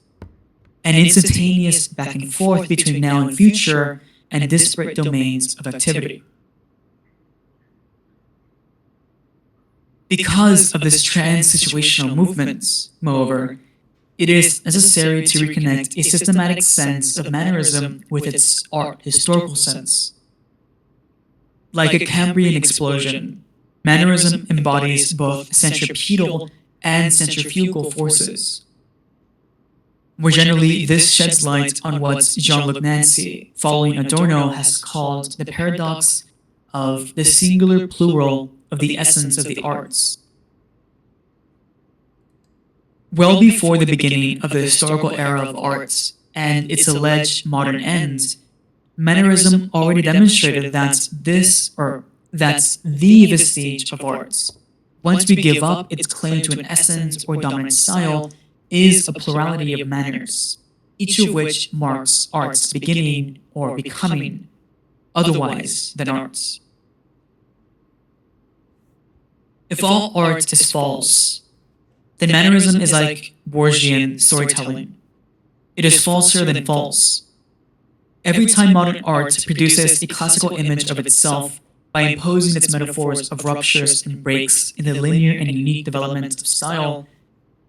An instantaneous back and forth between now and future and disparate domains of activity. Because of this trans-situational movement, moreover, it is necessary to reconnect a systematic sense of Mannerism with its art historical sense. Like a Cambrian explosion, Mannerism embodies both centripetal and centrifugal forces. More generally, this sheds light on what Jean-Luc Nancy, following Adorno, has called the paradox of the singular plural of the essence of the arts. Well before the beginning of the historical era of arts and its alleged modern ends, Mannerism already demonstrated that that's the vestige of arts. Once we give up its claim to an essence or dominant style, is a plurality of manners, each of which marks art's beginning or becoming, otherwise than arts. If all art is false, then Mannerism is like Borgian storytelling. It is falser than false. Every time modern art produces a classical image of itself by imposing its metaphors of ruptures and breaks in the linear and unique development of style,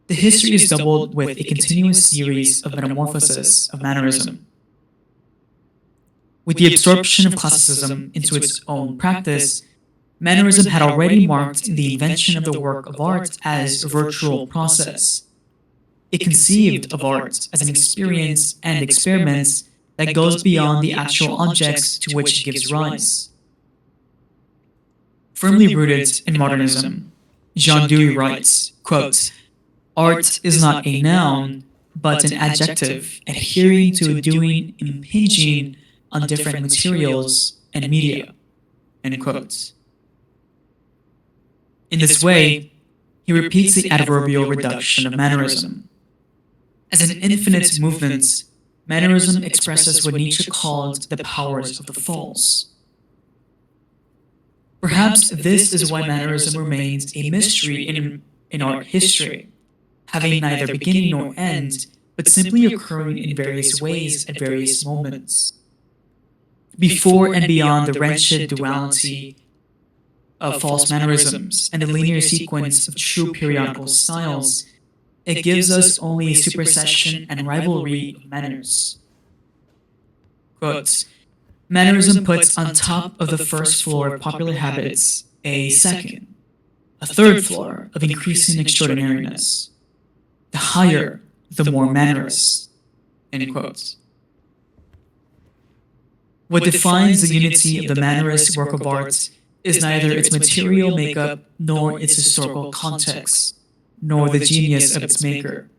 the history is doubled with a continuous series of metamorphoses of Mannerism. With the absorption of classicism into its own practice, Mannerism had already marked the invention of the work of art as a virtual process. It conceived of art as an experience and experiment that goes beyond the actual objects to which it gives rise. Firmly rooted in modernism, Jean Dewey writes, quote, "Art is not a noun, but an adjective adhering to a doing impinging on different materials and media." End quote. In this way, he repeats the adverbial reduction of Mannerism. As an infinite movement, Mannerism expresses what Nietzsche called the powers of the false. Perhaps this is why Mannerism remains a mystery in art history, having neither beginning nor end, but simply occurring in various ways at various moments. Before and beyond the wretched duality of false mannerisms and the linear sequence of true periodical styles, it gives us only a supersession and rivalry of manners. Quote, "Mannerism puts on top of the first floor of popular habits a second, a third floor of increasing extraordinariness. The higher, the more mannerist." End quote. What defines the unity of the Mannerist work of art is neither its material makeup nor its historical context, nor the genius of its maker.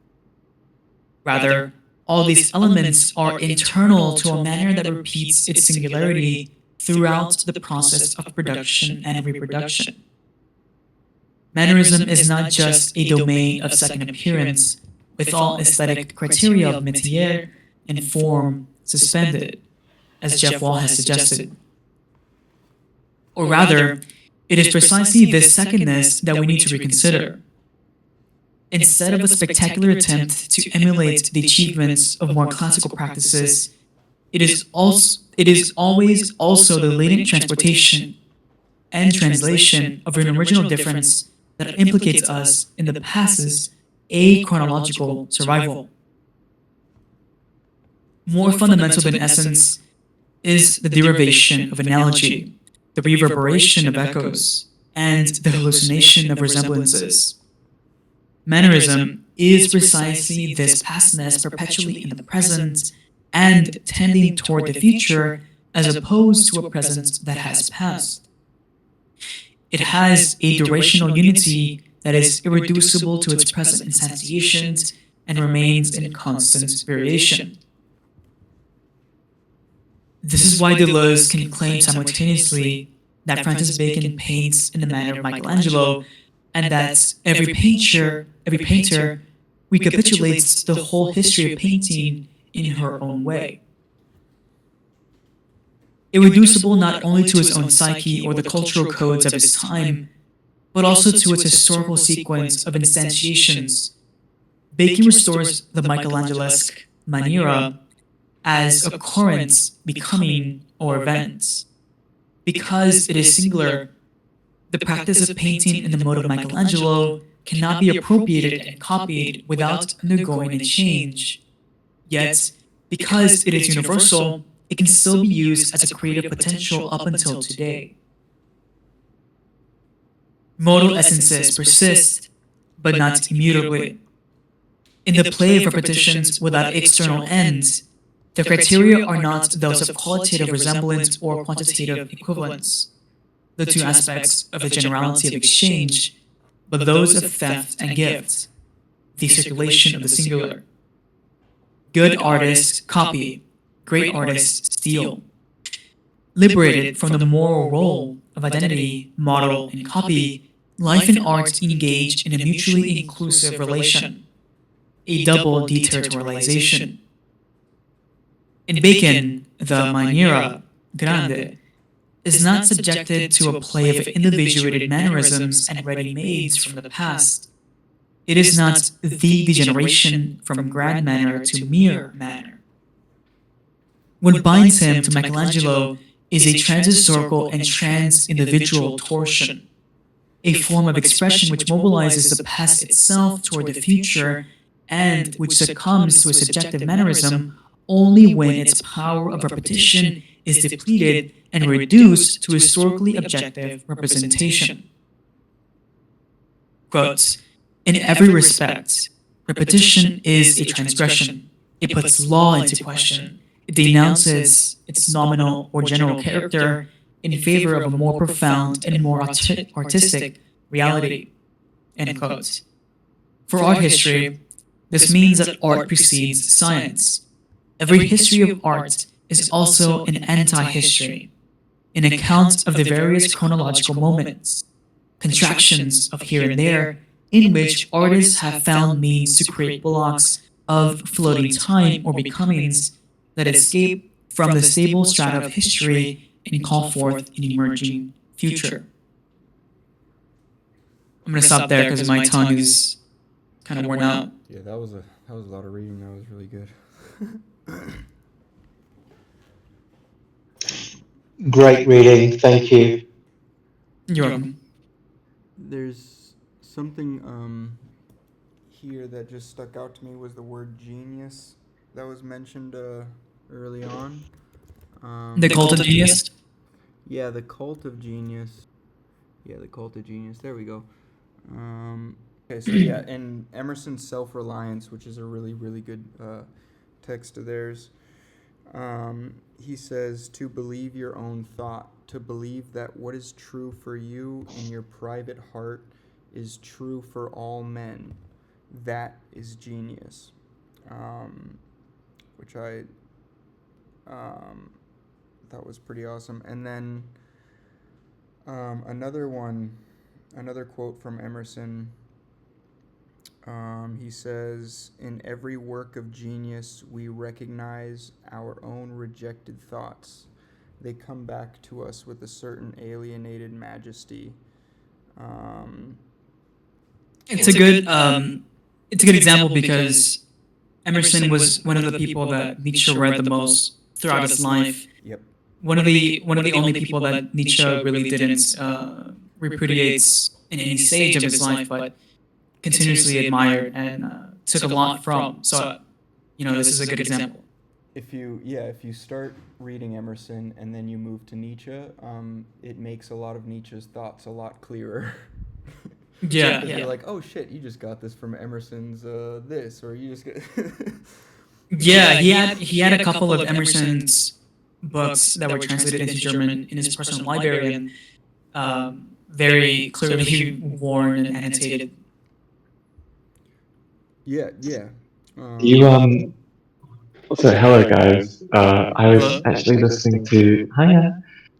Rather, all these elements are internal to a manner that repeats its singularity throughout the process of production and reproduction. Mannerism is not just a domain of second appearance, with all aesthetic criteria of métier and form suspended, as Jeff Wall has suggested. Or rather, it is precisely this secondness that we need to reconsider. Instead of a spectacular attempt to emulate the achievements of more classical practices, it is always also the latent transportation and translation of an original difference that implicates us in the past's achronological survival. More fundamental than essence is the derivation of analogy, the reverberation of echoes, and the hallucination of resemblances. Mannerism is precisely this pastness perpetually in the present and tending toward the future as opposed to a present that has passed. It has a durational unity that is irreducible to its present instantiations and remains in constant variation. This is why Deleuze can claim simultaneously that Francis Bacon paints in the manner of Michelangelo, and that every painter recapitulates the whole history of painting in her own way. Irreducible not only to his own psyche or the cultural codes of his time, but also to its historical sequence of instantiations, Bacon restores the Michelangelesque maniera as occurrence, becoming, or events. Because it is singular, the practice of painting in the mode of Michelangelo cannot be appropriated and copied without undergoing a change. Yet, because it is universal, it can still be used as a creative potential up until today. Modal essences persist, but not immutably. In the play of repetitions without external ends, the criteria are not those of qualitative resemblance or quantitative equivalence, the two aspects of the generality of exchange, but those of theft and gift, the circulation of the singular. Good artists copy, great artists steal. Liberated from the moral role of identity, model, and copy, life and art engage in a mutually inclusive relation, a double deterritorialization. In Bacon, the maniera grande is not subjected to a play of individuated mannerisms and ready-mades from the past. It is not the degeneration from grand manner to mere manner. What binds him to Michelangelo is a trans-historical and trans-individual torsion. a form of expression which mobilizes the past itself toward the future and which succumbs to a subjective mannerism only when its power of repetition is depleted and reduced to historically objective representation. Quote, in every respect, repetition is a transgression. It puts law into question. It denounces its nominal or general character in favor of a more profound and more artistic reality. End quote. For art history, this means that art precedes science. Every history of art is also an anti-history, an account of the various chronological moments, contractions of here and there, in which artists have found means to create blocks of floating time or becomings that escape from the stable strata of history and call forth an emerging future. I'm gonna stop there because my tongue is kind of worn out. Yeah, that was a lot of reading. That was really good. Great reading, thank you. You're welcome. There's something here that just stuck out to me was the word genius that was mentioned early on. The Cult of Genius? Yeah, the Cult of Genius. Yeah, the Cult of Genius. There we go. Okay, so yeah, in Emerson's Self-Reliance, which is a really, really good text of theirs, he says, to believe your own thought, to believe that what is true for you in your private heart is true for all men. That is genius. Which I thought was pretty awesome. And then another quote from Emerson. He says, in every work of genius, we recognize our own rejected thoughts. They come back to us with a certain alienated majesty. It's a good example because Emerson was one of the people that Nietzsche read the most throughout his life. Yep. One of the only people that Nietzsche really didn't repudiate in any stage of his life, but continuously admired and took a lot from. So, this is a good example. If you start reading Emerson and then you move to Nietzsche, it makes a lot of Nietzsche's thoughts a lot clearer. Yeah. You're like, oh shit, you just got this from Emerson's this, or you just get. Yeah, he had a couple of Emerson's books that were translated into German in his personal library and very clearly worn and annotated. Yeah. You So hello guys. I was actually listening to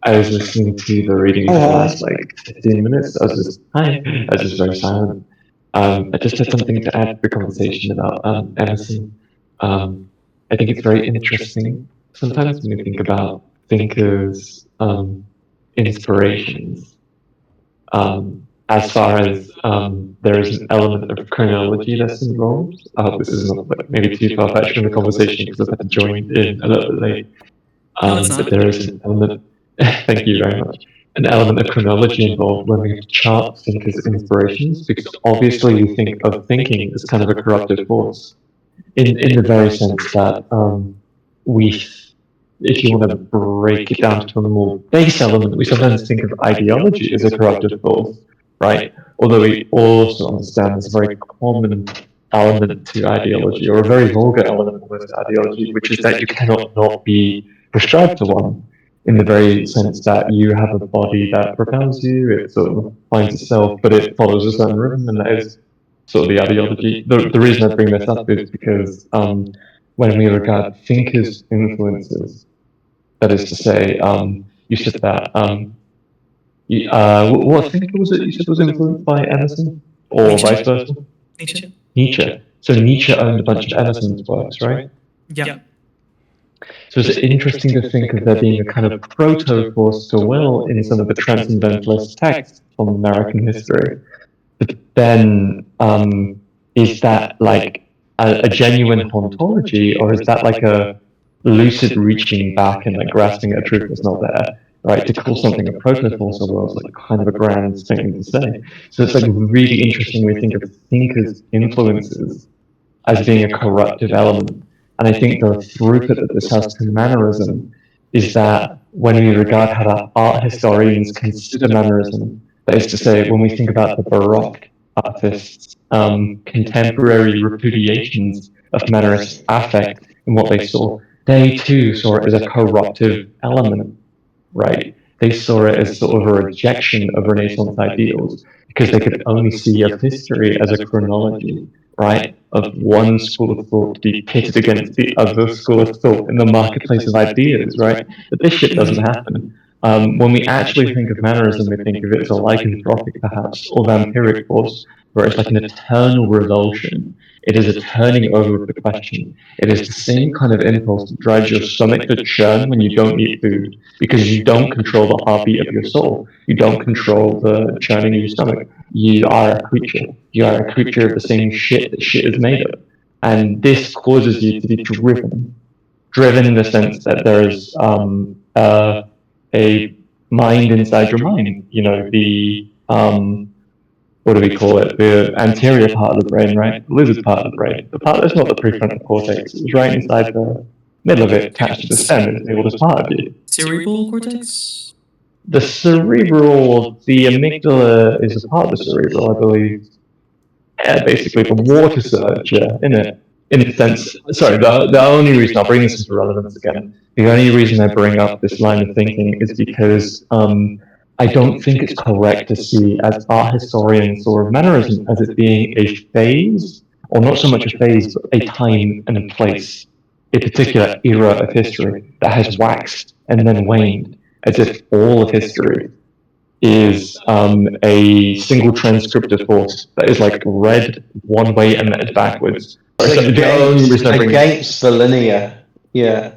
I was listening to the reading for the last like 15 minutes. I was just very silent. I just had something to add to the conversation about Emerson. I think it's very interesting sometimes when you think about thinkers' inspirations. As far as there is an element of chronology that's involved. I hope this is not like maybe too far fetched from the conversation because I've had to join in a little bit late. But there is an element. Thank you very much. An element of chronology involved when we chart thinkers' inspirations, because obviously we think of thinking as kind of a corruptive force, in the very sense that we, if you want to break it down to a more base element, we sometimes think of ideology as a corruptive force, right? Although we also understand there's a very common element to ideology, or a very vulgar element almost to ideology, which is that you cannot not be prescribed to one, in the very sense that you have a body that propels you, it sort of finds itself, but it follows a certain rhythm, and that is sort of the ideology. The reason I bring this up is because when we regard thinkers' influences, that is to say, you said that what thinker was it you said was influenced by Emerson, or Nietzsche. vice versa? Nietzsche. So Nietzsche owned a bunch of Emerson's works, right? Yeah. So it's interesting to think of there being a kind of proto-force to will in some of the transcendentalist texts from American history. But then, is that like a genuine hauntology, or is that like a lucid reaching back and like grasping at a truth that's not there? right? To call something a proto-fossil world is like kind of a grand statement to say. So it's like really interesting when we think of thinkers' influences as being a corruptive element. And I think the throughput that this has to mannerism is that when we regard how the art historians consider mannerism, that is to say, when we think about the Baroque artists' contemporary repudiations of Mannerist affect and what they saw, they too saw it as a corruptive element, right? They saw it as sort of a rejection of Renaissance ideals because they could only see of history as a chronology, right? Of one school of thought to be pitted against the other school of thought in the marketplace of ideas, right? But this shit doesn't happen. When we actually think of mannerism, we think of it as a lycanthropic, perhaps, or vampiric force, where it's like an eternal revulsion. It is a turning over of the question. It is the same kind of impulse that drives your stomach to churn when you don't eat food, because you don't control the heartbeat of your soul. You don't control the churning of your stomach. You are a creature. You are a creature of the same shit that shit is made of. And this causes you to be driven. Driven in the sense that there is a mind inside your mind. You know, what do we call it? The anterior part of the brain, right? The lizard part of the brain. The part that's not the prefrontal cortex. It's right inside the middle of it, attached to the stem. It's the oldest part of you. Cerebral cortex? The cerebral, the amygdala is a part of the cerebral, I believe. Yeah, basically the water surge, yeah, in it. In a sense, sorry, the only reason I'll bring this into relevance again, the only reason I bring up this line of thinking is because I don't think it's correct to see as art historians or mannerism as it being a phase, or not so much a phase, but a time and a place, a particular era of history that has waxed and then waned, as if all of history is a single transcriptive force that is like read one way and then it's backwards. It's against the linear, yeah.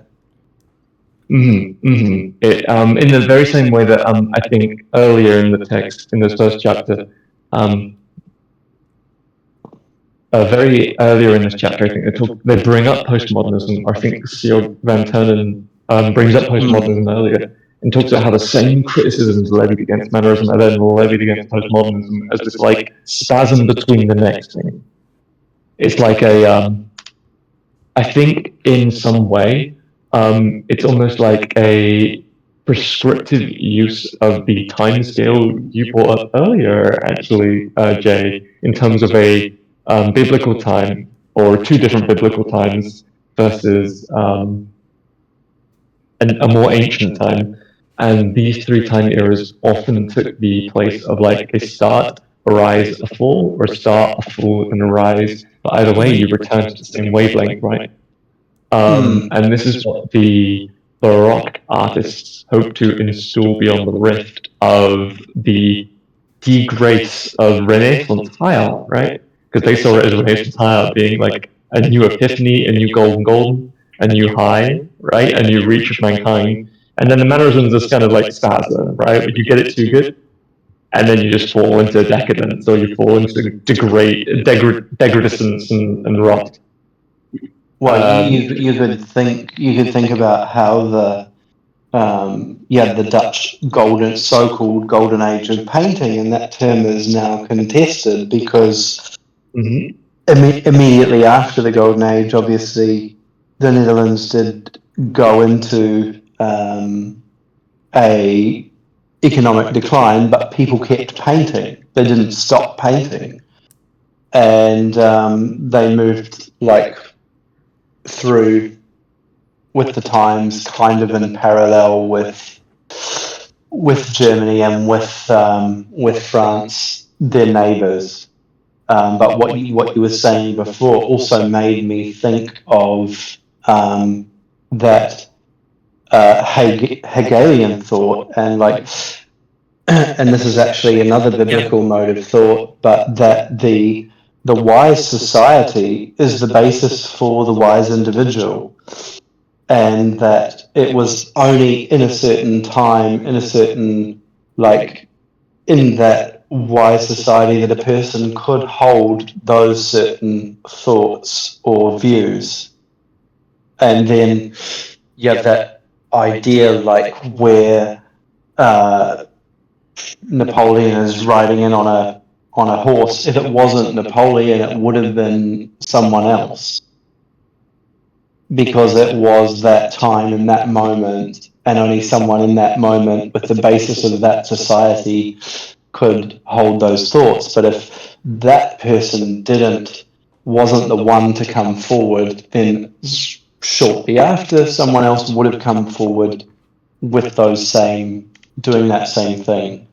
In the very same way that I think earlier in the text, in this first chapter, very earlier in this chapter, I think they bring up postmodernism. I think Seo Van Turnen brings up postmodernism earlier and talks about how the same criticisms levied against mannerism are then levied against postmodernism as this like spasm between the next thing. It's like I think in some way, it's almost like a prescriptive use of the time scale you brought up earlier, actually, Jay, in terms of a biblical time or two different biblical times versus a more ancient time. And these three time eras often took the place of like a start, a rise, a fall, or start, a fall, and a rise. But either way, you return to the same wavelength, right? And this is what the Baroque artists hope to install beyond the rift of the degrace of Renaissance high art, right? Because they saw it as Renaissance high art being like a new epiphany, a new golden, a new high, right? A new reach of mankind. And then the mannerisms is kind of like spasm, right? But you get it too good, and then you just fall into decadence, or you fall into degradescence and rot. Well, you could think about how the Dutch so-called golden age of painting, and that term is now contested because immediately after the golden age, obviously, the Netherlands did go into a economic decline, but people kept painting. They didn't stop painting, and they moved like through with the times, kind of in parallel with Germany and with France, their neighbours. But what you were saying before also made me think of that Hegelian thought, and like, and this is actually another biblical mode of thought, but that the wise society is the basis for the wise individual, and that it was only in a certain time, in a certain, like, in that wise society, that a person could hold those certain thoughts or views. And then you have that idea, like, where Napoleon is riding in on a horse. If it wasn't Napoleon, it would have been someone else, because it was that time in that moment, and only someone in that moment with the basis of that society could hold those thoughts. But if that person wasn't the one to come forward, then shortly after, someone else would have come forward with doing that same thing.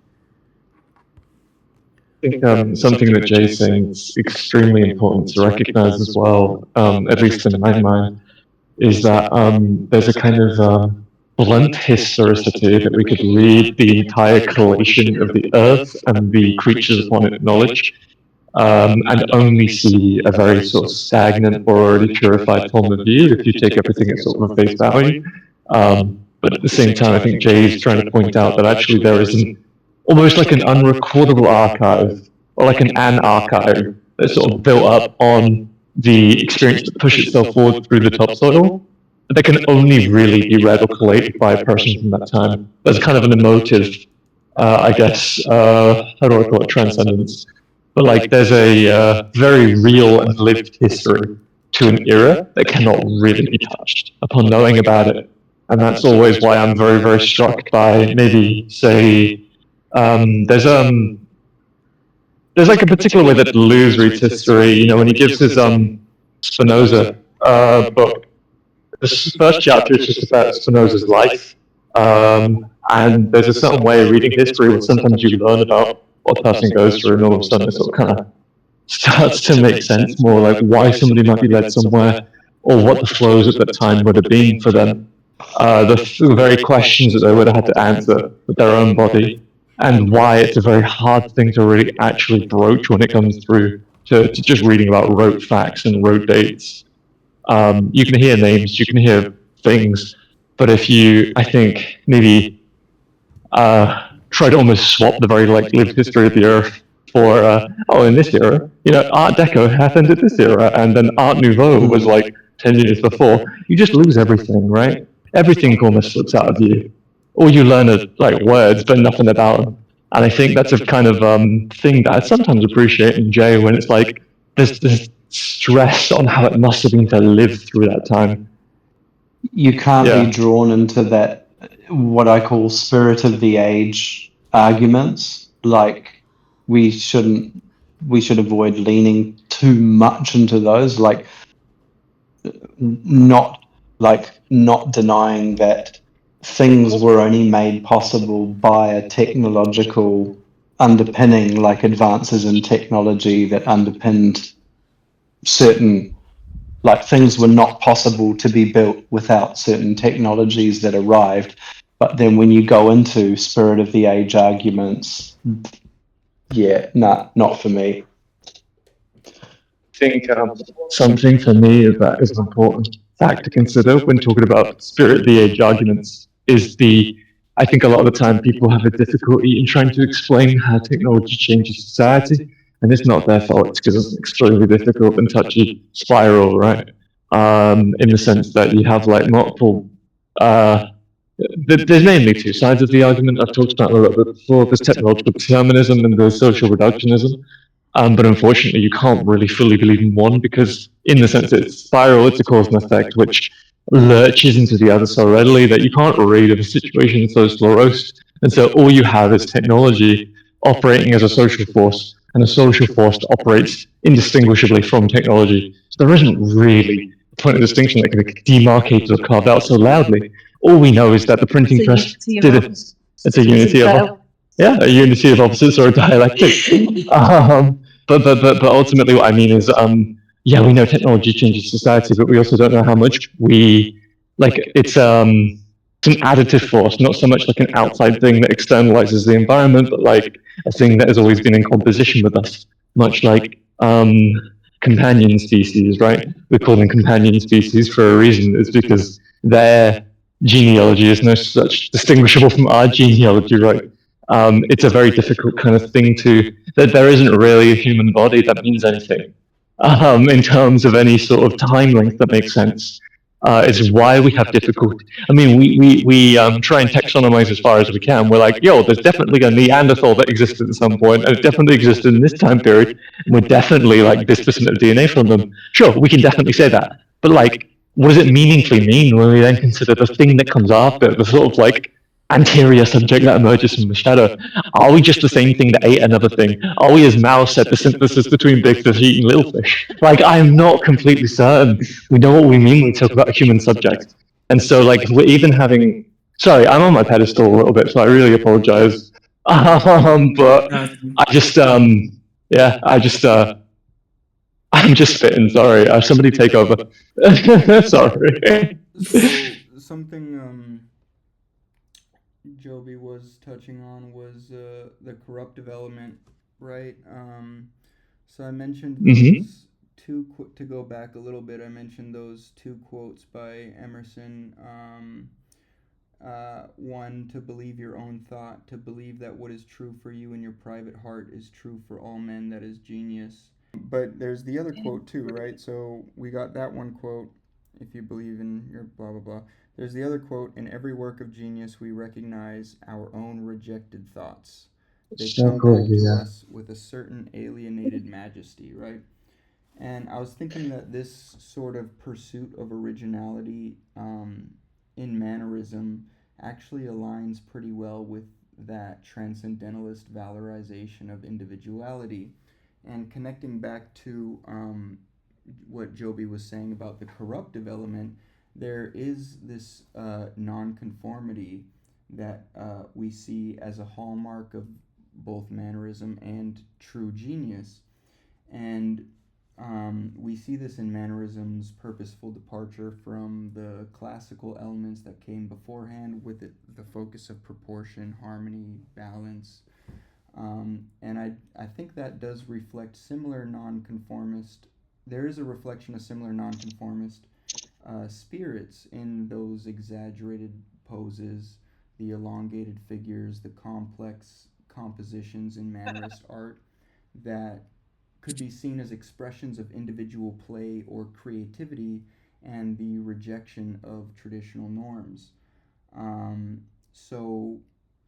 I think something that Jay's saying is extremely important to recognize as well, at least in my mind, is that there's a kind of blunt historicity that we could read the entire collation of the earth and the creatures upon it knowledge, and only see a very sort of stagnant or already purified form of view if you take everything at sort of a face value. But at the same time, I think Jay is trying to point out that actually there is almost like an unrecordable archive, or like an archive that's sort of built up on the experience that pushed itself forward through the topsoil, that can only really be read or collated by a person from that time. There's kind of an emotive, I guess, how do I call it, transcendence. But like, there's a very real and lived history to an era that cannot really be touched upon knowing about it. And that's always why I'm very, very struck by maybe, say, there's like a particular way that Deleuze reads history. You know, when he gives his Spinoza book, the first chapter is just about Spinoza's life, and there's a certain way of reading history where sometimes you learn about what a person goes through, and all of a sudden it sort of kind of starts to make sense more, like why somebody might be led somewhere, or what the flows at that time would have been for them. The very questions that they would have had to answer with their own body, and why it's a very hard thing to really actually broach when it comes through to just reading about rote facts and rote dates. You can hear names, you can hear things, but if you, I think, maybe try to almost swap the very like lived history of the Earth for, in this era, you know, Art Deco happened at this era, and then Art Nouveau was like 10 years before, you just lose everything, right? Everything almost slips out of you. All you learn are like words, but nothing about them. And I think that's a kind of thing that I sometimes appreciate in Jay, when it's like there's this stress on how it must have been to live through that time. You can't be drawn into that, what I call spirit of the age arguments. Like, we should avoid leaning too much into those. Like, not denying that things were only made possible by a technological underpinning, like advances in technology that underpinned certain, like, things were not possible to be built without certain technologies that arrived. But then when you go into spirit of the age arguments, not for me. I think something for me that is an important fact to consider when talking about spirit of the age arguments is I think a lot of the time people have a difficulty in trying to explain how technology changes society, and it's not their fault, it's because it's an extremely difficult and touchy spiral, right? In the sense that you have like multiple, there's mainly two sides of the argument. I've talked about a little bit before. There's technological determinism and there's social reductionism. But unfortunately, you can't really fully believe in one, because, in the sense it's spiral, it's a cause and effect which lurches into the other so readily that you can't read if a situation is so sclerosed. And so all you have is technology operating as a social force, and a social force that operates indistinguishably from technology. So there isn't really a point of distinction that can be demarcated or carved out so loudly. All we know is that the printing press did it. It's a unity of a unity of opposites, or a dialectic. But ultimately, what I mean is, we know technology changes society, but we also don't know how much it's an additive force, not so much like an outside thing that externalizes the environment, but like a thing that has always been in composition with us, much like companion species, right? We call them companion species for a reason. It's because their genealogy is no such distinguishable from our genealogy, right? It's a very difficult kind of thing that there isn't really a human body that means anything in terms of any sort of time length that makes sense. It's why we have difficulty. I mean, we try and taxonomize as far as we can. We're like, yo, there's definitely a Neanderthal that existed at some point, and it definitely existed in this time period. And we're definitely like this percent of DNA from them. Sure, we can definitely say that. But like, what does it meaningfully mean when we then consider the thing that comes after, the sort of like anterior subject that emerges from the shadow? Are we just the same thing that ate another thing? Are we, as Mao said, the synthesis between big fish eating little fish? Like, I'm not completely certain we know what we mean when we talk about a human subject. And so, like, we're even having. Sorry, I'm on my pedestal a little bit, so I really apologize. But I just, yeah, I'm just spitting. Sorry, somebody take over. Sorry. So something Joby was touching on was the corruptive element, right? So I mentioned those to go back a little bit. I mentioned those two quotes by Emerson. One, to believe your own thought, to believe that what is true for you in your private heart is true for all men, that is genius. But there's the other quote too, right? So we got that one quote, if you believe in your blah blah blah. There's the other quote, in every work of genius we recognize our own rejected thoughts. They come back to us with a certain alienated majesty, right? And I was thinking that this sort of pursuit of originality in Mannerism actually aligns pretty well with that transcendentalist valorization of individuality. And connecting back to what Joby was saying about the corruptive element, there is this nonconformity that we see as a hallmark of both Mannerism and true genius. And we see this in Mannerism's purposeful departure from the classical elements that came beforehand, with the focus of proportion, harmony, balance. And I think that does reflect similar nonconformist. There is a reflection of similar nonconformist spirits in those exaggerated poses, the elongated figures, the complex compositions in Mannerist art that could be seen as expressions of individual play or creativity and the rejection of traditional norms. So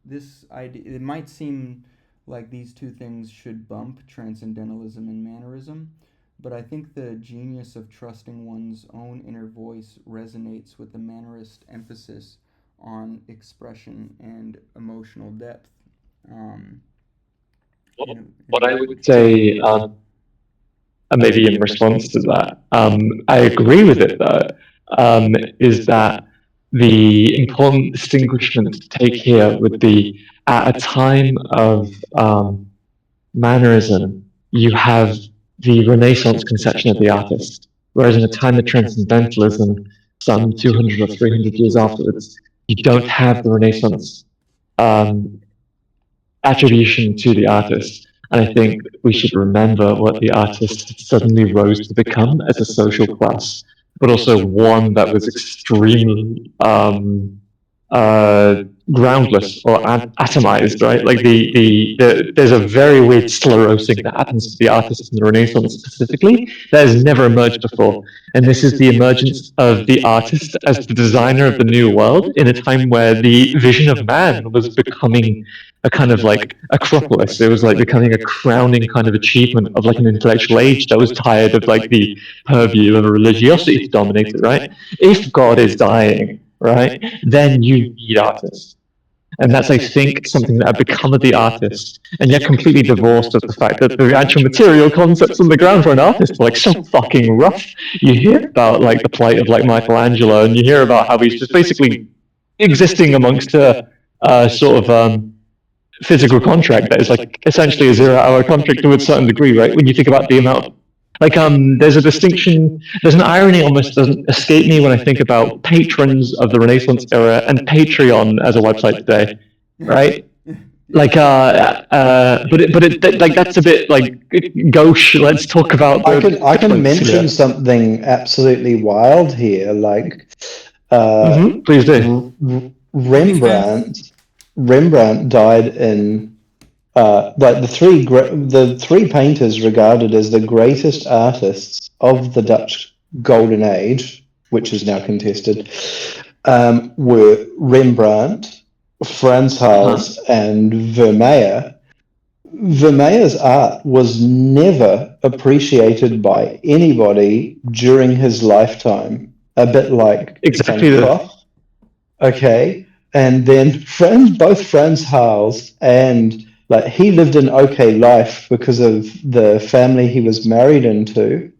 this idea, it might seem like these two things should bump, transcendentalism and Mannerism, but I think the genius of trusting one's own inner voice resonates with the Mannerist emphasis on expression and emotional depth. What I would say, and maybe in response to that, I agree with it though, is that the important distinguishment to take here would be at a time of Mannerism, you have the Renaissance conception of the artist, whereas in a time of Transcendentalism, some 200 or 300 years afterwards, you don't have the Renaissance attribution to the artist. And I think we should remember what the artist suddenly rose to become as a social class, but also one that was extremely groundless or atomized, right? Like there's a very weird sclerosing that happens to the artists in the Renaissance specifically that has never emerged before. And this is the emergence of the artist as the designer of the new world in a time where the vision of man was becoming a kind of like acropolis. It was like becoming a crowning kind of achievement of like an intellectual age that was tired of like the purview of a religiosity to dominate it, right? If God is dying, right, then you need artists. And that's, I think, something that had become of the artist, and yet completely divorced of the fact that the actual material concepts on the ground for an artist were like so fucking rough. You hear about like the plight of like Michelangelo, and you hear about how he's just basically existing amongst a sort of physical contract that is like essentially a 0-hour contract to a certain degree, right? When you think about the amount, like there's a distinction, there's an irony almost doesn't escape me when I think about patrons of the Renaissance era and Patreon as a website today, right? Like like that's a bit like gauche. Let's talk about I can mention something absolutely wild here, like please do. Rembrandt died in like the three painters regarded as the greatest artists of the Dutch Golden Age which is now contested, were Rembrandt, Frans Hals, and Vermeer. Vermeer's art was never appreciated by anybody during his lifetime. A bit like Exactly Van Gogh. Okay, and then both Frans Hals and like he lived an okay life because of the family he was married into,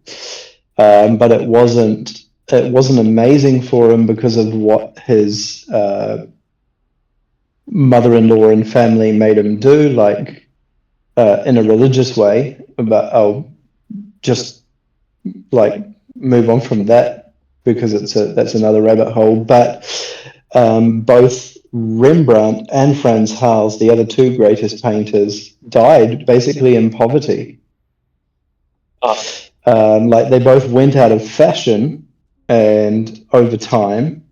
but it wasn't amazing for him because of what his mother-in-law and family made him do, like in a religious way. But I'll just like move on from that because that's another rabbit hole. But both Rembrandt and Frans Hals, the other two greatest painters, died basically in poverty. Like they both went out of fashion and over time.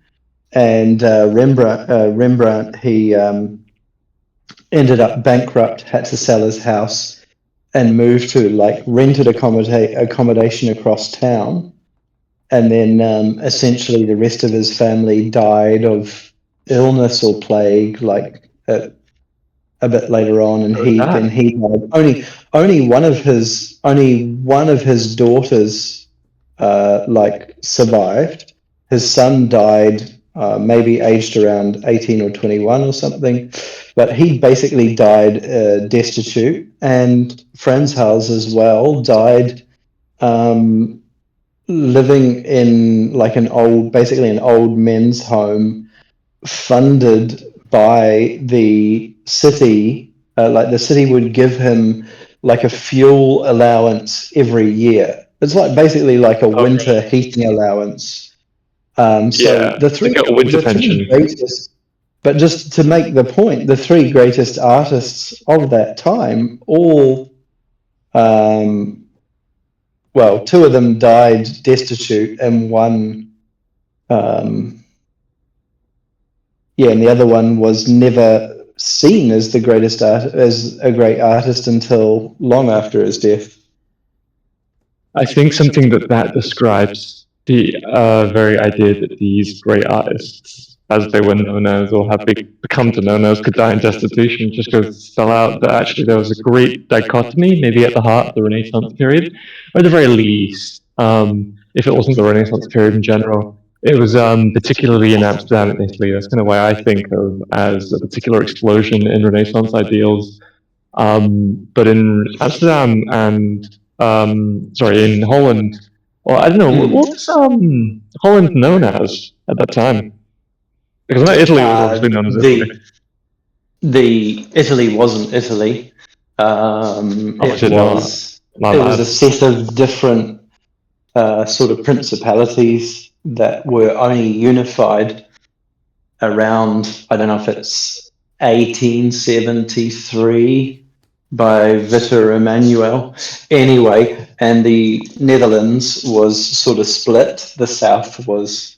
And Rembrandt, he ended up bankrupt, had to sell his house, and moved to like rented accommodation across town. And then essentially the rest of his family died of illness or plague, like a bit later on, and he died. Only one of his daughters like survived. His son died maybe aged around 18 or 21 or something, but he basically died destitute. And Frans Hals as well died living in like an old men's home funded by the city. Like the city would give him like a fuel allowance every year. It's like basically like a winter heating allowance. So the three greatest, but just to make the point, the three greatest artists of that time all, well, two of them died destitute, and one, and the other one was never seen as as a great artist until long after his death. I think something that describes the very idea that these great artists, as they were known as or have become to known as, could die in destitution just goes to spell out that actually there was a great dichotomy, maybe at the heart of the Renaissance period, or at the very least, if it wasn't the Renaissance period in general, it was particularly in Amsterdam and Italy. That's kind of why I think of as a particular explosion in Renaissance ideals. But in Amsterdam and in Holland, or I don't know, what was Holland known as at that time? Because I know Italy was obviously known as Italy. The Italy wasn't Italy. It was a set of different sort of principalities that were only unified around, I don't know if it's 1873 by Victor Emmanuel. Anyway, and the Netherlands was sort of split. The south was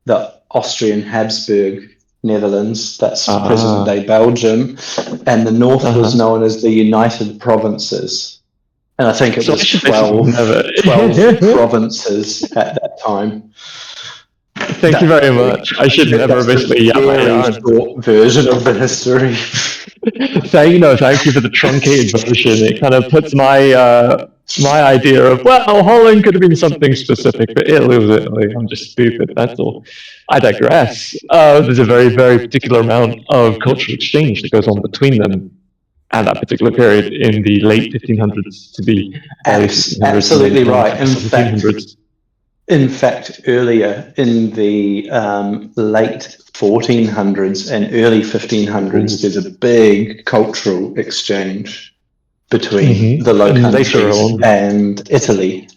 the Austrian Habsburg Netherlands, that's present-day Belgium, and the north was known as the United Provinces. And I think it was 12 provinces at that time. Thank you very much. I should never basically yap my yarn. Short version of the history. Thank you for the truncated version. It kind of puts my my idea of, well, Holland could have been something specific, but Italy was Italy. I'm just stupid, that's all. I digress. There's a very, very particular amount of cultural exchange that goes on between them at that particular period in the late 1500s to the early 1600s. Absolutely right. In fact, earlier in the late 1400s and early 1500s, there's a big cultural exchange between the Low Countries and Italy.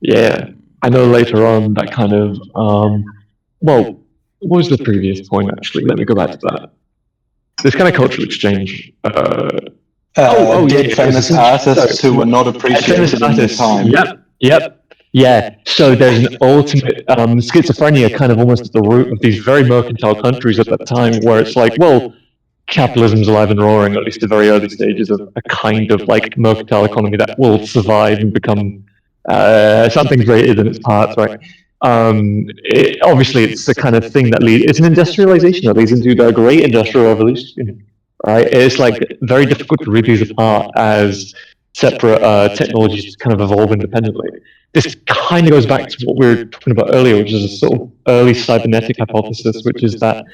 Yeah, I know later on that kind of, what was the previous point actually? Let me go back to that. This kind of cultural exchange. Famous artists who were not appreciated in their time. Yeah, so there's an ultimate schizophrenia kind of almost at the root of these very mercantile countries at that time, where it's like, well, capitalism's alive and roaring, at least the very early stages of a kind of like mercantile economy that will survive and become something greater than its parts, right? Obviously, it's the kind of thing that leads. It's an industrialization that leads into the great industrial revolution, right? It's like very difficult to read these apart as separate technologies kind of evolve independently. This kind of goes back to what we were talking about earlier, which is a sort of early cybernetic hypothesis, which is that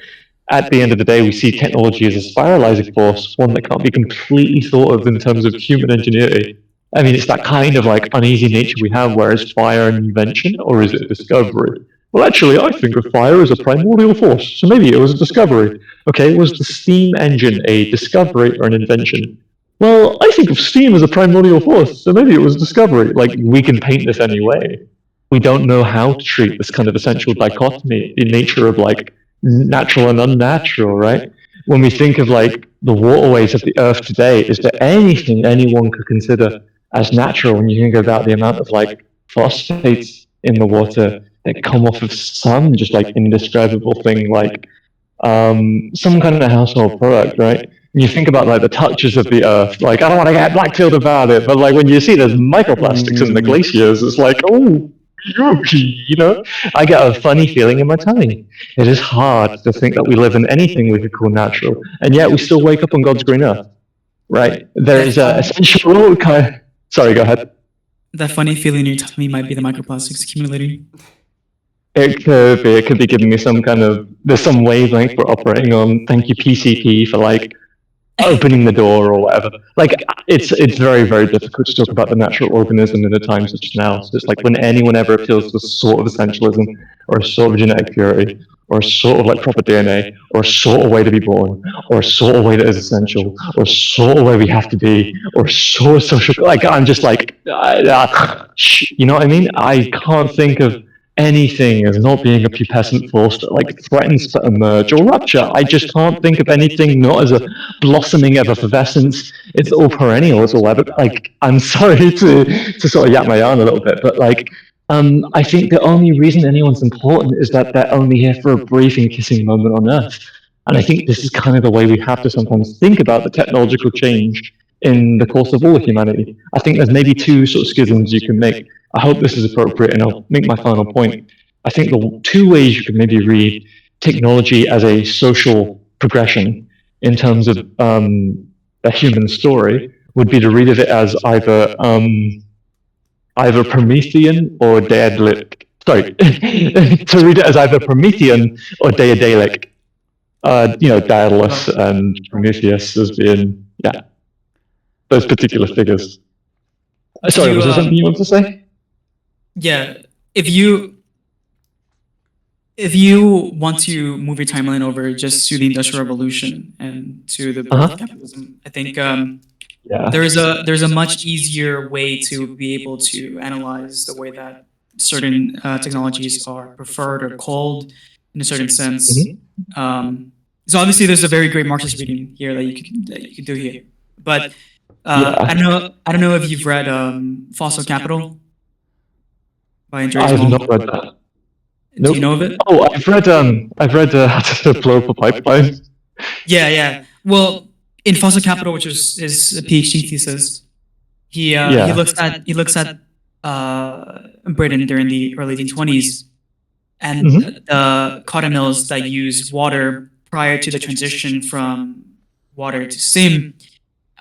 at the end of the day, we see technology as a spiralizing force, one that can't be completely thought of in terms of human ingenuity. I mean, it's that kind of like uneasy nature we have, where is fire an invention or is it a discovery? Well, actually, I think of fire as a primordial force, so maybe it was a discovery. Okay, was the steam engine a discovery or an invention? Well, I think of steam as a primordial force, so maybe it was a discovery. Like, we can paint this any way. We don't know how to treat this kind of essential dichotomy in nature of like natural and unnatural, right? When we think of like the waterways of the earth today, is there anything anyone could consider as natural when you think about the amount of like phosphates in the water that come off of some just like indescribable thing like some kind of household product, right? And you think about like the touches of the earth, like I don't want to get black-pilled about it, but like when you see there's microplastics in the glaciers, it's like, oh, you know, I get a funny feeling in my tummy. It is hard to think that we live in anything we could call natural, and yet we still wake up on God's green earth, right? There is a essential kind. Sorry, go ahead. That funny feeling in your tummy might be the microplastics accumulating. It could be. It could be giving me some kind of. There's some wavelength we're operating on. Thank you, PCP, for like opening the door or whatever. Like it's very very difficult to talk about the natural organism in a time such as now. So it's like when anyone ever appeals to a sort of essentialism or a sort of genetic purity or a sort of like proper DNA or a sort of way to be born or a sort of way that is essential or a sort of way we have to be or a sort of social. Like I'm just like, you know what I mean? I can't think of anything as not being a pubescent force that like threatens to emerge or rupture. I just can't think of anything not as a blossoming of effervescence. It's all perennial. It's all ever like. I'm sorry to sort of yap my yarn a little bit, but like. I think the only reason anyone's important is that they're only here for a brief and kissing moment on Earth. And I think this is kind of the way we have to sometimes think about the technological change in the course of all of humanity. I think there's maybe two sort of schisms you can make. I hope this is appropriate, and I'll make my final point. I think the two ways you could maybe read technology as a social progression in terms of a human story would be to read of it as either Promethean or Daedalic. Sorry, to read it as either Promethean or Daedalic. Daedalus and Prometheus as being those particular figures. Sorry, was there something you wanted to say? Yeah, if you want to move your timeline over just to the Industrial Revolution and to the birth of capitalism, I think there's a much easier way to be able to analyze the way that certain technologies are preferred or called in a certain sense. So obviously, there's a very great Marxist reading here that you could do here, but I don't know if you've read Fossil Capital by Andreas Malm. I have not read that. Do you know of it? Oh, I've read How to Blow Up a Pipeline. Yeah. Well, in Fossil Capital, which is his PhD thesis, he looks at Britain during the early 1920s and the cotton mills that use water prior to the transition from water to steam.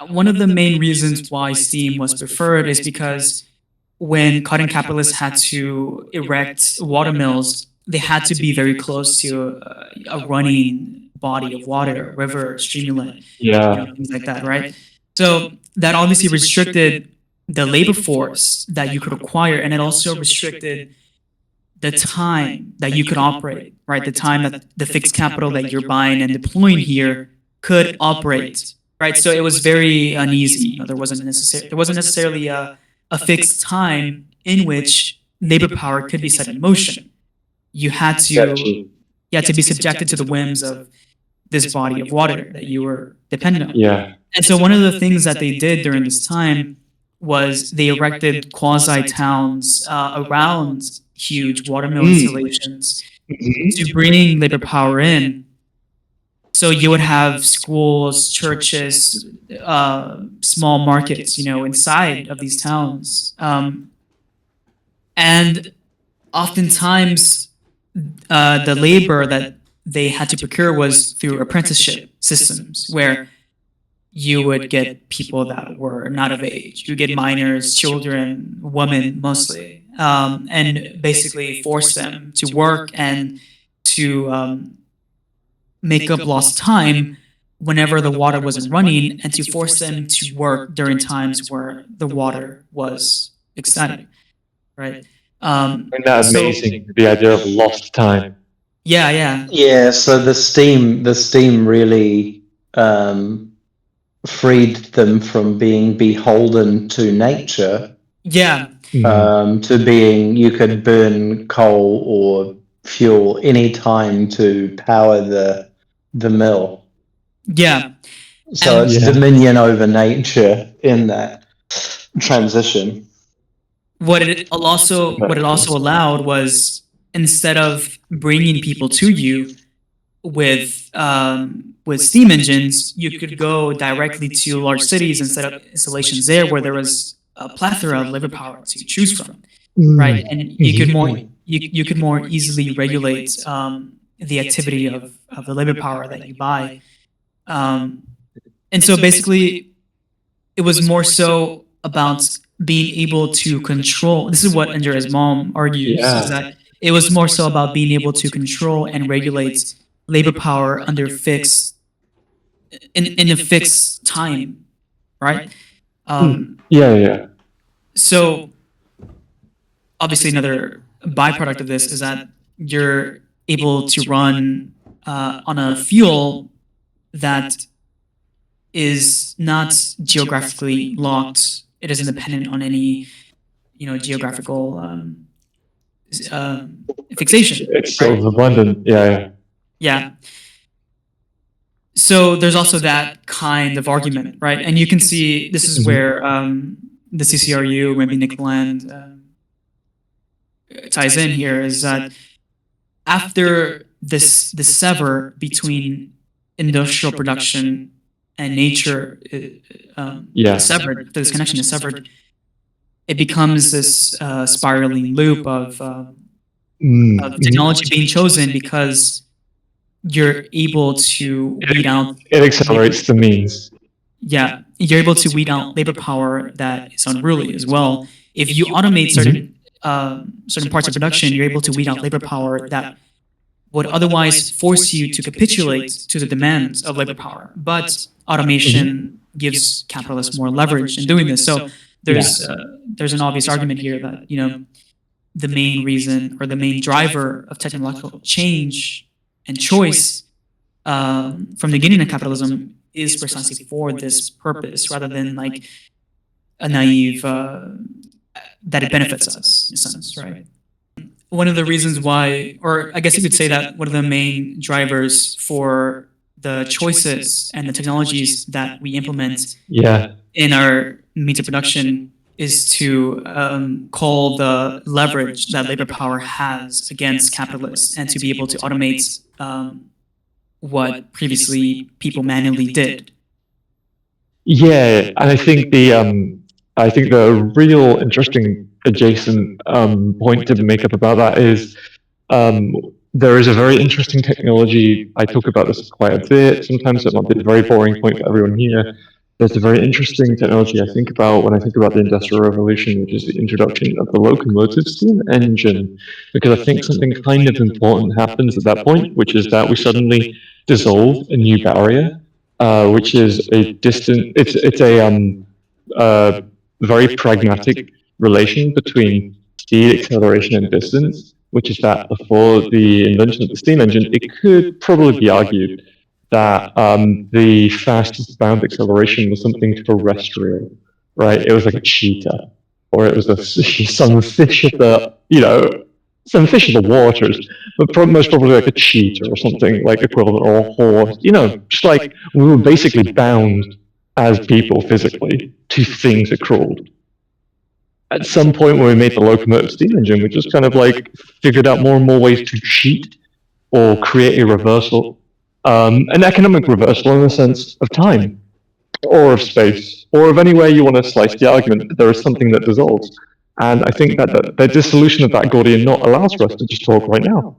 One of the main reasons why steam was preferred is because when cotton capitalists had to erect water mills, they had to be very close to a running body of water, a river, streamlet, things like that, right? So that obviously restricted the labor force that you could acquire, and it also restricted the time that you could operate, right? The time that the fixed capital that you're buying and deploying here could operate, right? So it was very uneasy. There wasn't necessarily a fixed time in which labor power could be set in motion. You had to be subjected to the whims of this body of water that you were dependent on. Yeah. And so one of the things that they did during this time was they erected quasi-towns around huge watermill installations to bring labor power in. So you would have schools, churches, small markets, inside of these towns. And oftentimes the labor that they had to procure was through apprenticeship systems, where you would get people that were not of age. You get minors, children, women mostly, and basically force them to work and to make up lost time whenever the water wasn't running, and to force them to work during times where the water was ecstatic, right? Isn't that So amazing? The idea of lost time. yeah. Yeah, so the steam really freed them from being beholden to nature, Yeah, to being, you could burn coal or fuel any time to power the mill. yeah. So it's Yeah. dominion over nature in that transition. What it also allowed was, instead of bringing people to you with steam engines, you could go directly to large cities and set up installations there where there was a plethora of labor power to choose from, right? And you could more easily regulate the activity of the labor power that you buy. And so basically, it was more so about being able to control. This is what Andrea's mom argues, Yeah. is that it was more so about being able to control and regulate labor power under fixed in a fixed time, right? Yeah. So obviously, another byproduct of this is that you're able to run on a fuel that is not geographically locked. It is independent on any, geographical fixation. It's sort of abundant. Yeah. Yeah. So there's also that kind of argument, right? And you can see this is where the CCRU, maybe Nick Land, ties in here, is that after the sever between industrial production and nature, severed, this connection is severed, it becomes this spiraling loop of technology being chosen because you're able to weed out. It accelerates the means. Yeah, you're able to weed out labor power that is unruly as well. If you automate certain parts of production, you're able to weed out labor power that would otherwise force you to capitulate to the demands of labor power. But automation gives capitalists more leverage in doing this. So there's an obvious argument here that the main reason or the main driver of technological change and choice from the beginning of capitalism is precisely for this purpose, rather than like a naive that it benefits us in a sense, right? One of the reasons why, or I guess you could say that one of the main drivers for the choices and the technologies that we implement in our means of production is to call the leverage that labor power has against capitalists, and to be able to automate what previously people manually did. Yeah, and I think the real interesting adjacent point to make up about that is there is a very interesting technology. I talk about this quite a bit. Sometimes it might be a very boring point for everyone here. There's a very interesting technology I think about when I think about the Industrial Revolution, which is the introduction of the locomotive steam engine. Because I think something kind of important happens at that point, which is that we suddenly dissolve a new barrier, which is a distant. It's a very pragmatic relation between speed, acceleration, and distance, which is that before the invention of the steam engine, it could probably be argued that the fastest bound acceleration was something terrestrial, right? It was like a cheetah, or it was some fish of the, some fish of the waters, but most probably like a cheetah or something like equivalent, or a horse. Just like we were basically bound as people physically to things that crawled. At some point when we made the locomotive steam engine, we just kind of like figured out more and more ways to cheat or create a reversal, an economic reversal in the sense of time, or of space, or of any way you want to slice the argument. There is something that dissolves. And I think that the dissolution of that Gordian knot allows for us to just talk right now,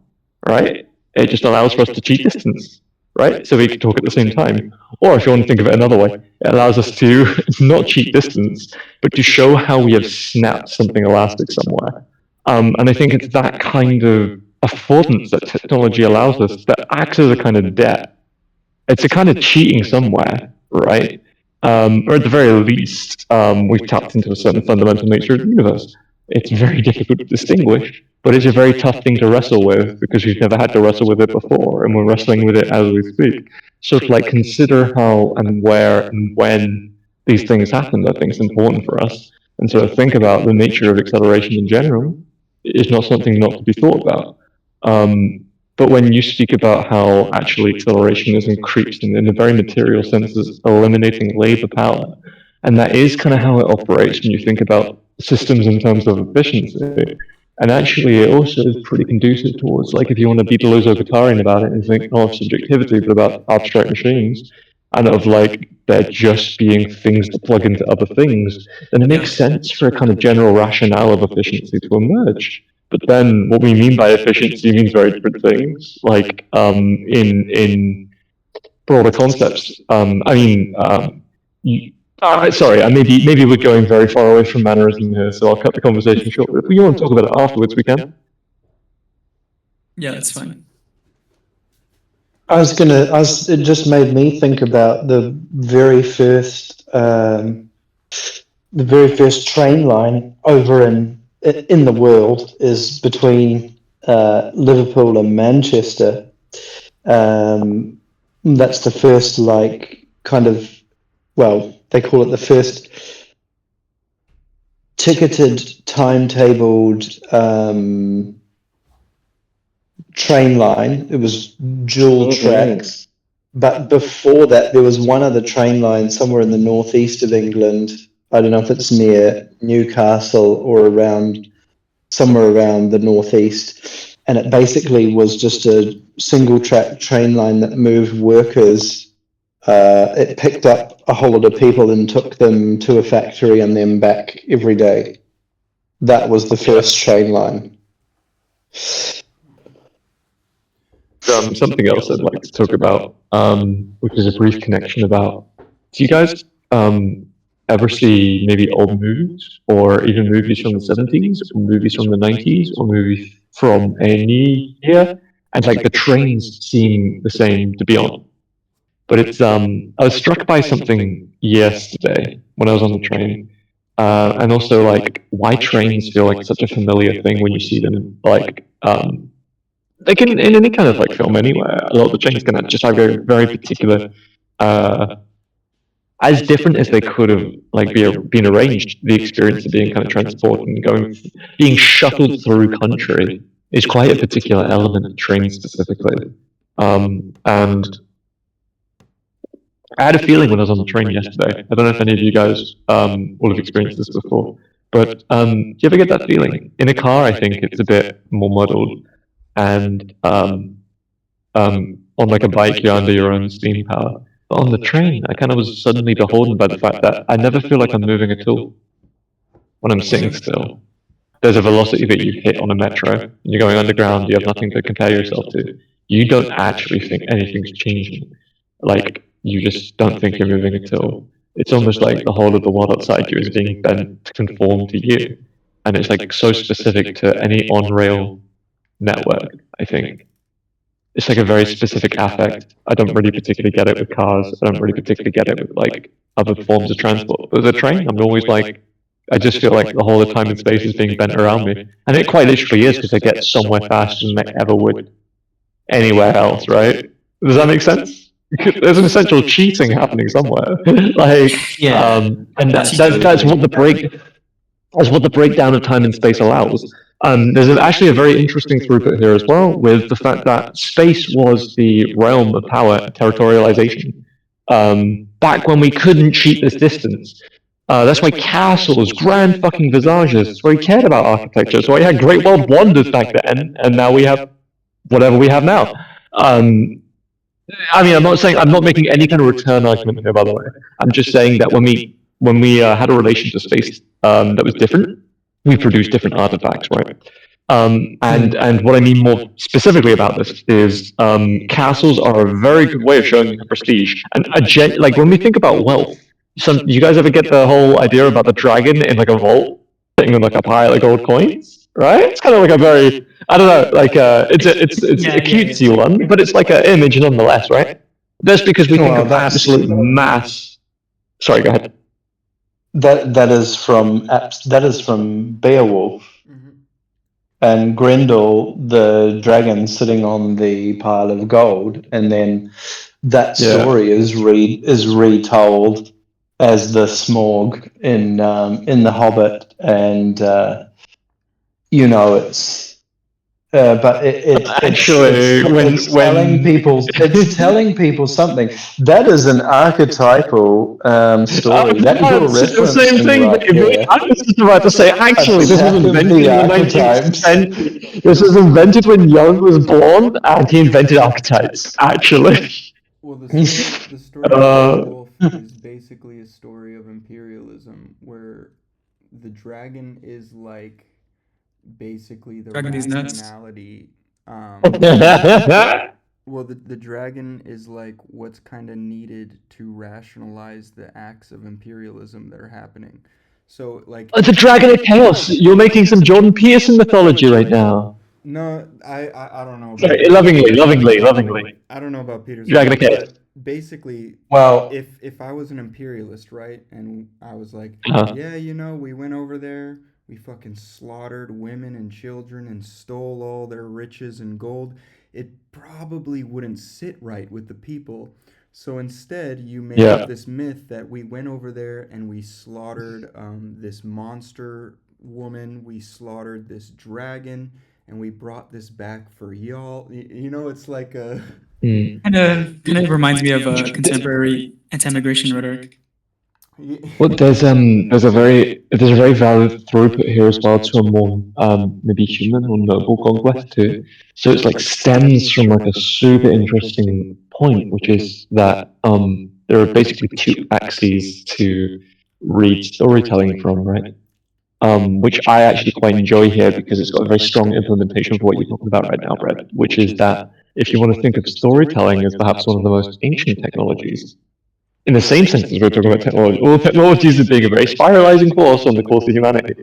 right? It just allows for us to cheat distance, right? So we can talk at the same time. Or if you want to think of it another way, it allows us to not cheat distance, but to show how we have snapped something elastic somewhere. And I think it's that kind of affordance that technology allows us that acts as a kind of debt. It's a kind of cheating somewhere, right? Or at the very least, we've tapped into a certain fundamental nature of the universe. It's very difficult to distinguish, but it's a very tough thing to wrestle with because we've never had to wrestle with it before, and we're wrestling with it as we speak. So to like consider how and where and when these things happened, I think is important for us. And so to think about the nature of acceleration in general is not something not to be thought about. But when you speak about how actually acceleration is increasing in a very material sense, is eliminating labor power, and that is kind of how it operates when you think about systems in terms of efficiency. And actually, it also is pretty conducive towards, like, if you want to be Deleuze-Guattarian about it and think not of subjectivity, but about abstract machines, and of like there just being things to plug into other things, then it makes sense for a kind of general rationale of efficiency to emerge. But then what we mean by efficiency means very different things. Like in broader concepts. Sorry, maybe we're going very far away from mannerism here, so I'll cut the conversation short. But if we want to talk about it afterwards, we can. Yeah, that's fine. It just made me think about the very first train line over in the world is between Liverpool and Manchester. That's the first, like, kind of, well, they call it the first ticketed, timetabled train line. It was dual tracks. But before that, there was one other train line somewhere in the northeast of England. I don't know if it's near Newcastle or somewhere around the northeast. And it basically was just a single track train line that moved workers. It picked up a whole lot of people and took them to a factory and then back every day. That was the first train line. Something else I'd like to talk about, which is a brief connection about. Do you guys ever see maybe old movies, or even movies from the 70s, or movies from the 90s, or movies from any year, and like the trains seem the same to be on? But it's I was struck by something yesterday when I was on the train, and also like why trains feel like such a familiar thing when you see them, like in any kind of like film anywhere. A lot of the trains can just have a very particular, as different as they could have like been arranged. The experience of being kind of transported and being shuttled through country is quite a particular element of trains specifically. And I had a feeling when I was on the train yesterday. I don't know if any of you guys will have experienced this before, but do you ever get that feeling? In a car, I think it's a bit more muddled, and on like a bike, you're under your own steam power. But on the train, I kind of was suddenly beholden by the fact that I never feel like I'm moving at all when I'm sitting still. There's a velocity that you hit on a metro, and you're going underground, you have nothing to compare yourself to. You don't actually think anything's changing. Like, you just don't think you're moving at all. It's almost like the whole of the world outside you is being bent to conform to you. And it's like so specific to any on rail network, I think. It's like a very specific affect. I don't really particularly get it with cars. I don't really particularly get it with like other forms of transport. But with a train, I'm always like, I just feel like the whole of time and space is being bent around me. And it quite literally is because I get somewhere faster than I ever would anywhere else, right? Does that make sense? There's an essential cheating happening somewhere. And that's what the breakdown of time and space allows. There's actually a very interesting throughput here as well, with the fact that space was the realm of power territorialization. Back when we couldn't cheat this distance. That's why castles, grand fucking visages, that's why we cared about architecture. That's why we had Great World Wonders back then, and now we have whatever we have now. I'm not making any kind of return argument here, by the way. I'm just saying that when we had a relation to space that was different, we produce different artifacts, right? And what I mean more specifically about this is castles are a very good way of showing your prestige. And like when we think about wealth, you guys ever get the whole idea about the dragon in like a vault sitting on like a pile of gold coins, right? It's kind of like a very, I don't know, like it's Yeah, a yeah, cutesy yeah. one, but it's like an image nonetheless, right? That's because we think Well, of absolute mass. Sorry, go ahead. that is from Beowulf Mm-hmm. and Grendel, the dragon sitting on the pile of gold, and then that Yeah. story is retold as the Smorg in the Hobbit, and it's but Actually, it's telling people something. That is an archetypal story that you're it's the same referencing thing, right baby. there. I was just about to say, actually, this was Attack of invented the in the 19th archetypes. century. This was invented when Young was born, and he invented archetypes. Actually, Well, the story of uh, Beowulf is basically a story of imperialism where the dragon is like basically the Dragging these nuts. rationality. Well, the dragon is like what's kind of needed to rationalize the acts of imperialism that are happening. So, like, it's a dragon of chaos. You're making some Jordan Peterson mythology right now. no, I don't know about Sorry, that. lovingly. I don't know about Peter's Dragon of work, chaos. but basically, Well, if I was an imperialist, right, and I was like, Uh, yeah, we went over there, we fucking slaughtered women and children and stole all their riches and gold, it probably wouldn't sit right with the people. So instead, you make up yeah. this myth that we went over there and we slaughtered this monster woman, we slaughtered this dragon, and we brought this back for y'all. It's like a. Mm. Kind of reminds me of contemporary anti-immigration rhetoric. Well, there's a very valid throughput here as well to a more maybe human or noble conquest too. So it's like stems from like a super interesting point, which is that there are basically two axes to read storytelling from, right? Which I actually quite enjoy here because it's got a very strong implementation of what you're talking about right now, Brett. Which is that if you want to think of storytelling as perhaps one of the most ancient technologies, in the same sense as we're talking about technology, all technologies are being a very spiralizing force on the course of humanity.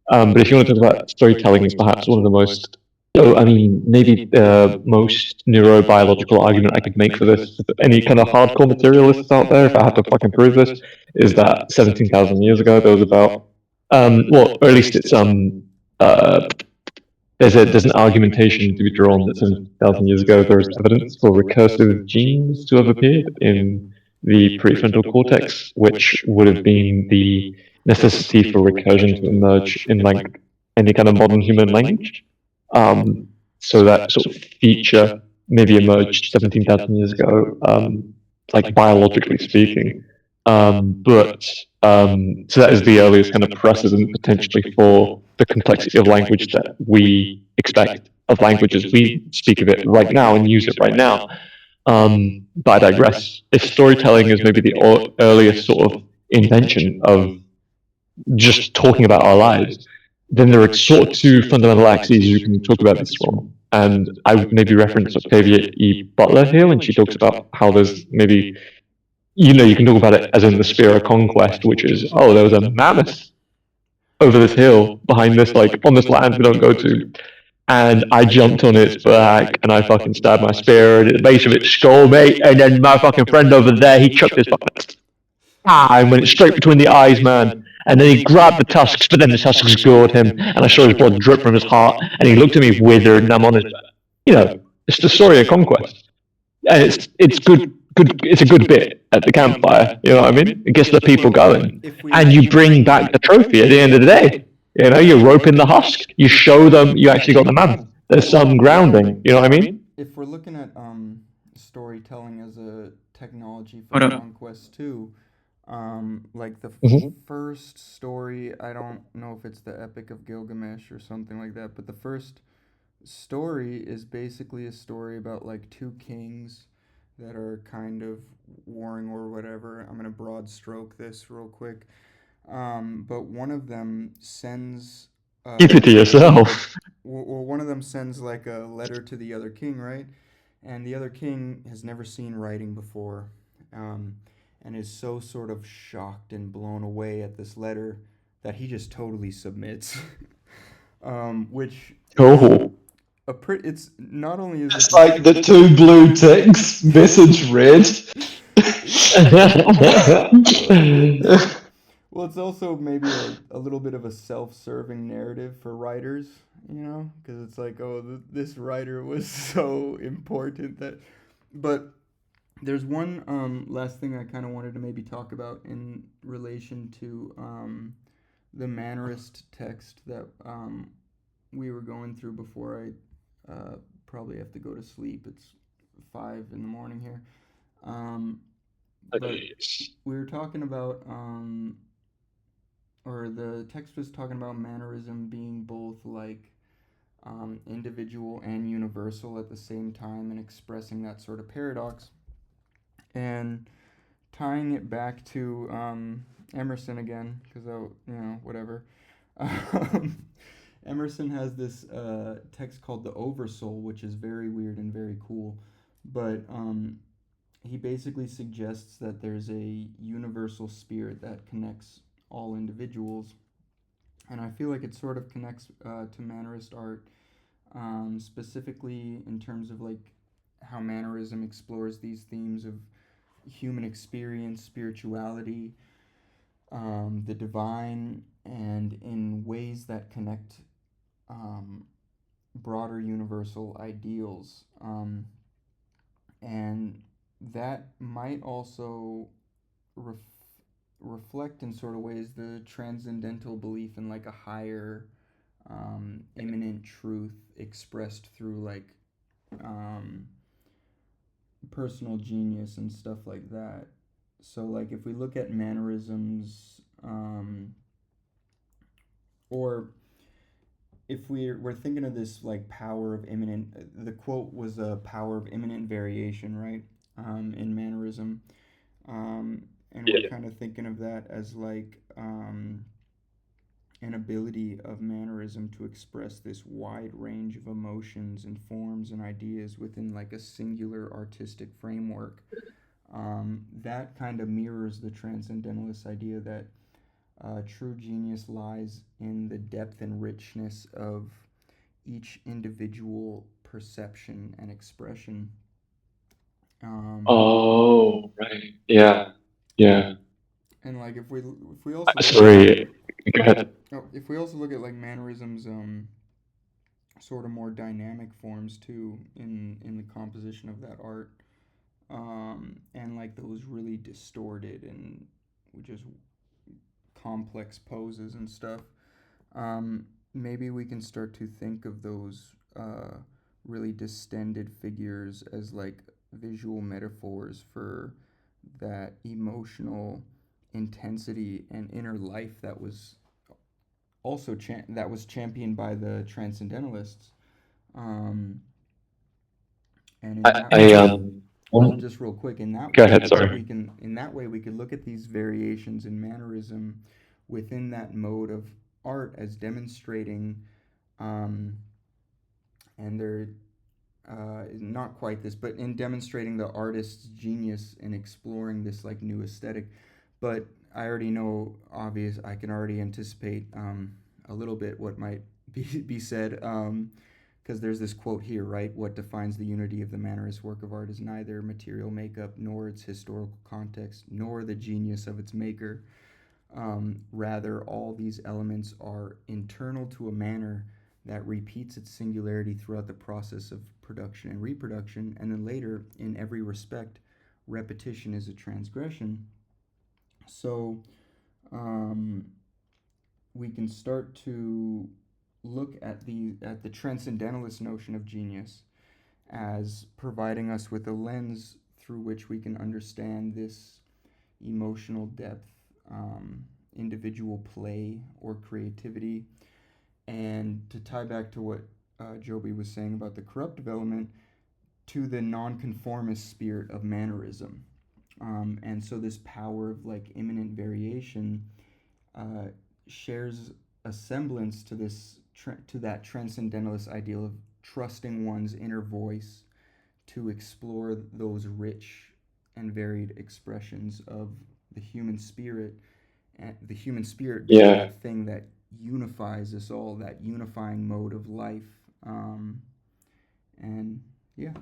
But if you want to talk about storytelling as perhaps one of the most, I mean, maybe the most neurobiological argument I could make for this, any kind of hardcore materialists out there, if I had to fucking prove this, is that 17,000 years ago there was about, well, or at least it's uh, there's an argumentation to be drawn that 7,000 years ago there is evidence for recursive genes to have appeared in the prefrontal cortex, which would have been the necessity for recursion to emerge in like any kind of modern human language. Um, so that sort of feature maybe emerged 17,000 years ago, like biologically speaking. So that is the earliest kind of precedent potentially for the complexity of language that we expect of languages. We speak of it right now and use it right now. But I digress. If storytelling is maybe the earliest sort of invention of just talking about our lives, then there are sort of two fundamental axes you can talk about this from. And I would maybe reference Octavia E. Butler here when she talks about how there's maybe, you can talk about it as in the sphere of conquest, which is, oh, there was a mammoth over this hill behind this, like on this land we don't go to. And I jumped on its back and I fucking stabbed my spear at the base of its skull, mate. And then my fucking friend over there, he chucked his fucking and went straight between the eyes, man. And then he grabbed the tusks, but then the tusks gored him, and I saw his blood drip from his heart. And he looked at me withered, and I'm on his, it's the story of conquest, and it's good. It's a good bit at the campfire. You know what I mean? It gets the people going, and you bring back the trophy at the end of the day. You rope in the husk. You show them you actually got the mammoth. There's some grounding. You know what I mean? If we're looking at storytelling as a technology for Hold up. conquest too, like the Mhm. first story, I don't know if it's the Epic of Gilgamesh or something like that, but the first story is basically a story about like two kings that are kind of warring or whatever. I'm gonna broad stroke this real quick. But one of them sends Keep it to yourself. Well, one of them sends like a letter to the other king, right? And the other king has never seen writing before, um, and is so sort of shocked and blown away at this letter that he just totally submits. Which is Oh. it's not only is it It's like the two blue ticks message read. well, it's also maybe a little bit of a self-serving narrative for writers, because it's like, oh, this writer was so important that. But there's one last thing I kind of wanted to maybe talk about in relation to the Mannerist text that we were going through before I probably have to go to sleep. It's 5 in the morning here. But we were talking about, or the text was talking about Mannerism being both like individual and universal at the same time and expressing that sort of paradox. And tying it back to Emerson again, because, whatever. Emerson has this text called The Oversoul, which is very weird and very cool. But he basically suggests that there's a universal spirit that connects all individuals. And I feel like it sort of connects to Mannerist art, specifically in terms of like how Mannerism explores these themes of human experience, spirituality, the divine, and in ways that connect broader universal ideals. And that might also ref- reflect in sort of ways the transcendental belief in like a higher immanent truth expressed through like um, personal genius and stuff like that. So like if we look at mannerisms, or if we're thinking of this like power of imminent, the quote was a power of imminent variation, right? In mannerism, and we're Yeah. kind of thinking of that as like an ability of mannerism to express this wide range of emotions and forms and ideas within like a singular artistic framework. That kind of mirrors the transcendentalist idea that true genius lies in the depth and richness of each individual perception and expression. Um, Oh, right. Yeah. Yeah. and like if we also look at Sorry. Go ahead. if we also look at like mannerisms, sort of more dynamic forms too in the composition of that art, and like those really distorted and just complex poses and stuff. Um, Maybe we can start to think of those really distended figures as like visual metaphors for that emotional intensity and inner life that was also that was championed by the transcendentalists. Um, and in that I way, one, just real quick, in that go way, ahead, sorry. we could look at these variations in mannerism within that mode of art as demonstrating, um, and they're not quite this, but in demonstrating the artist's genius in exploring this like new aesthetic. But I already know, obvious, I can already anticipate a little bit what might be said. Because there's this quote here, right? What defines the unity of the Mannerist work of art is neither material makeup, nor its historical context, nor the genius of its maker. Rather, all these elements are internal to a manner that repeats its singularity throughout the process of production and reproduction, and then later, in every respect, repetition is a transgression. So, um, we can start to look at the transcendentalist notion of genius as providing us with a lens through which we can understand this emotional depth, individual play or creativity. And to tie back to what Joby was saying about the corruptive element, to the nonconformist spirit of mannerism. And so this power of like imminent variation uh, shares a semblance to this to that transcendentalist ideal of trusting one's inner voice to explore those rich and varied expressions of the human spirit, and the human spirit being that thing that unifies us all, that unifying mode of life. And yeah.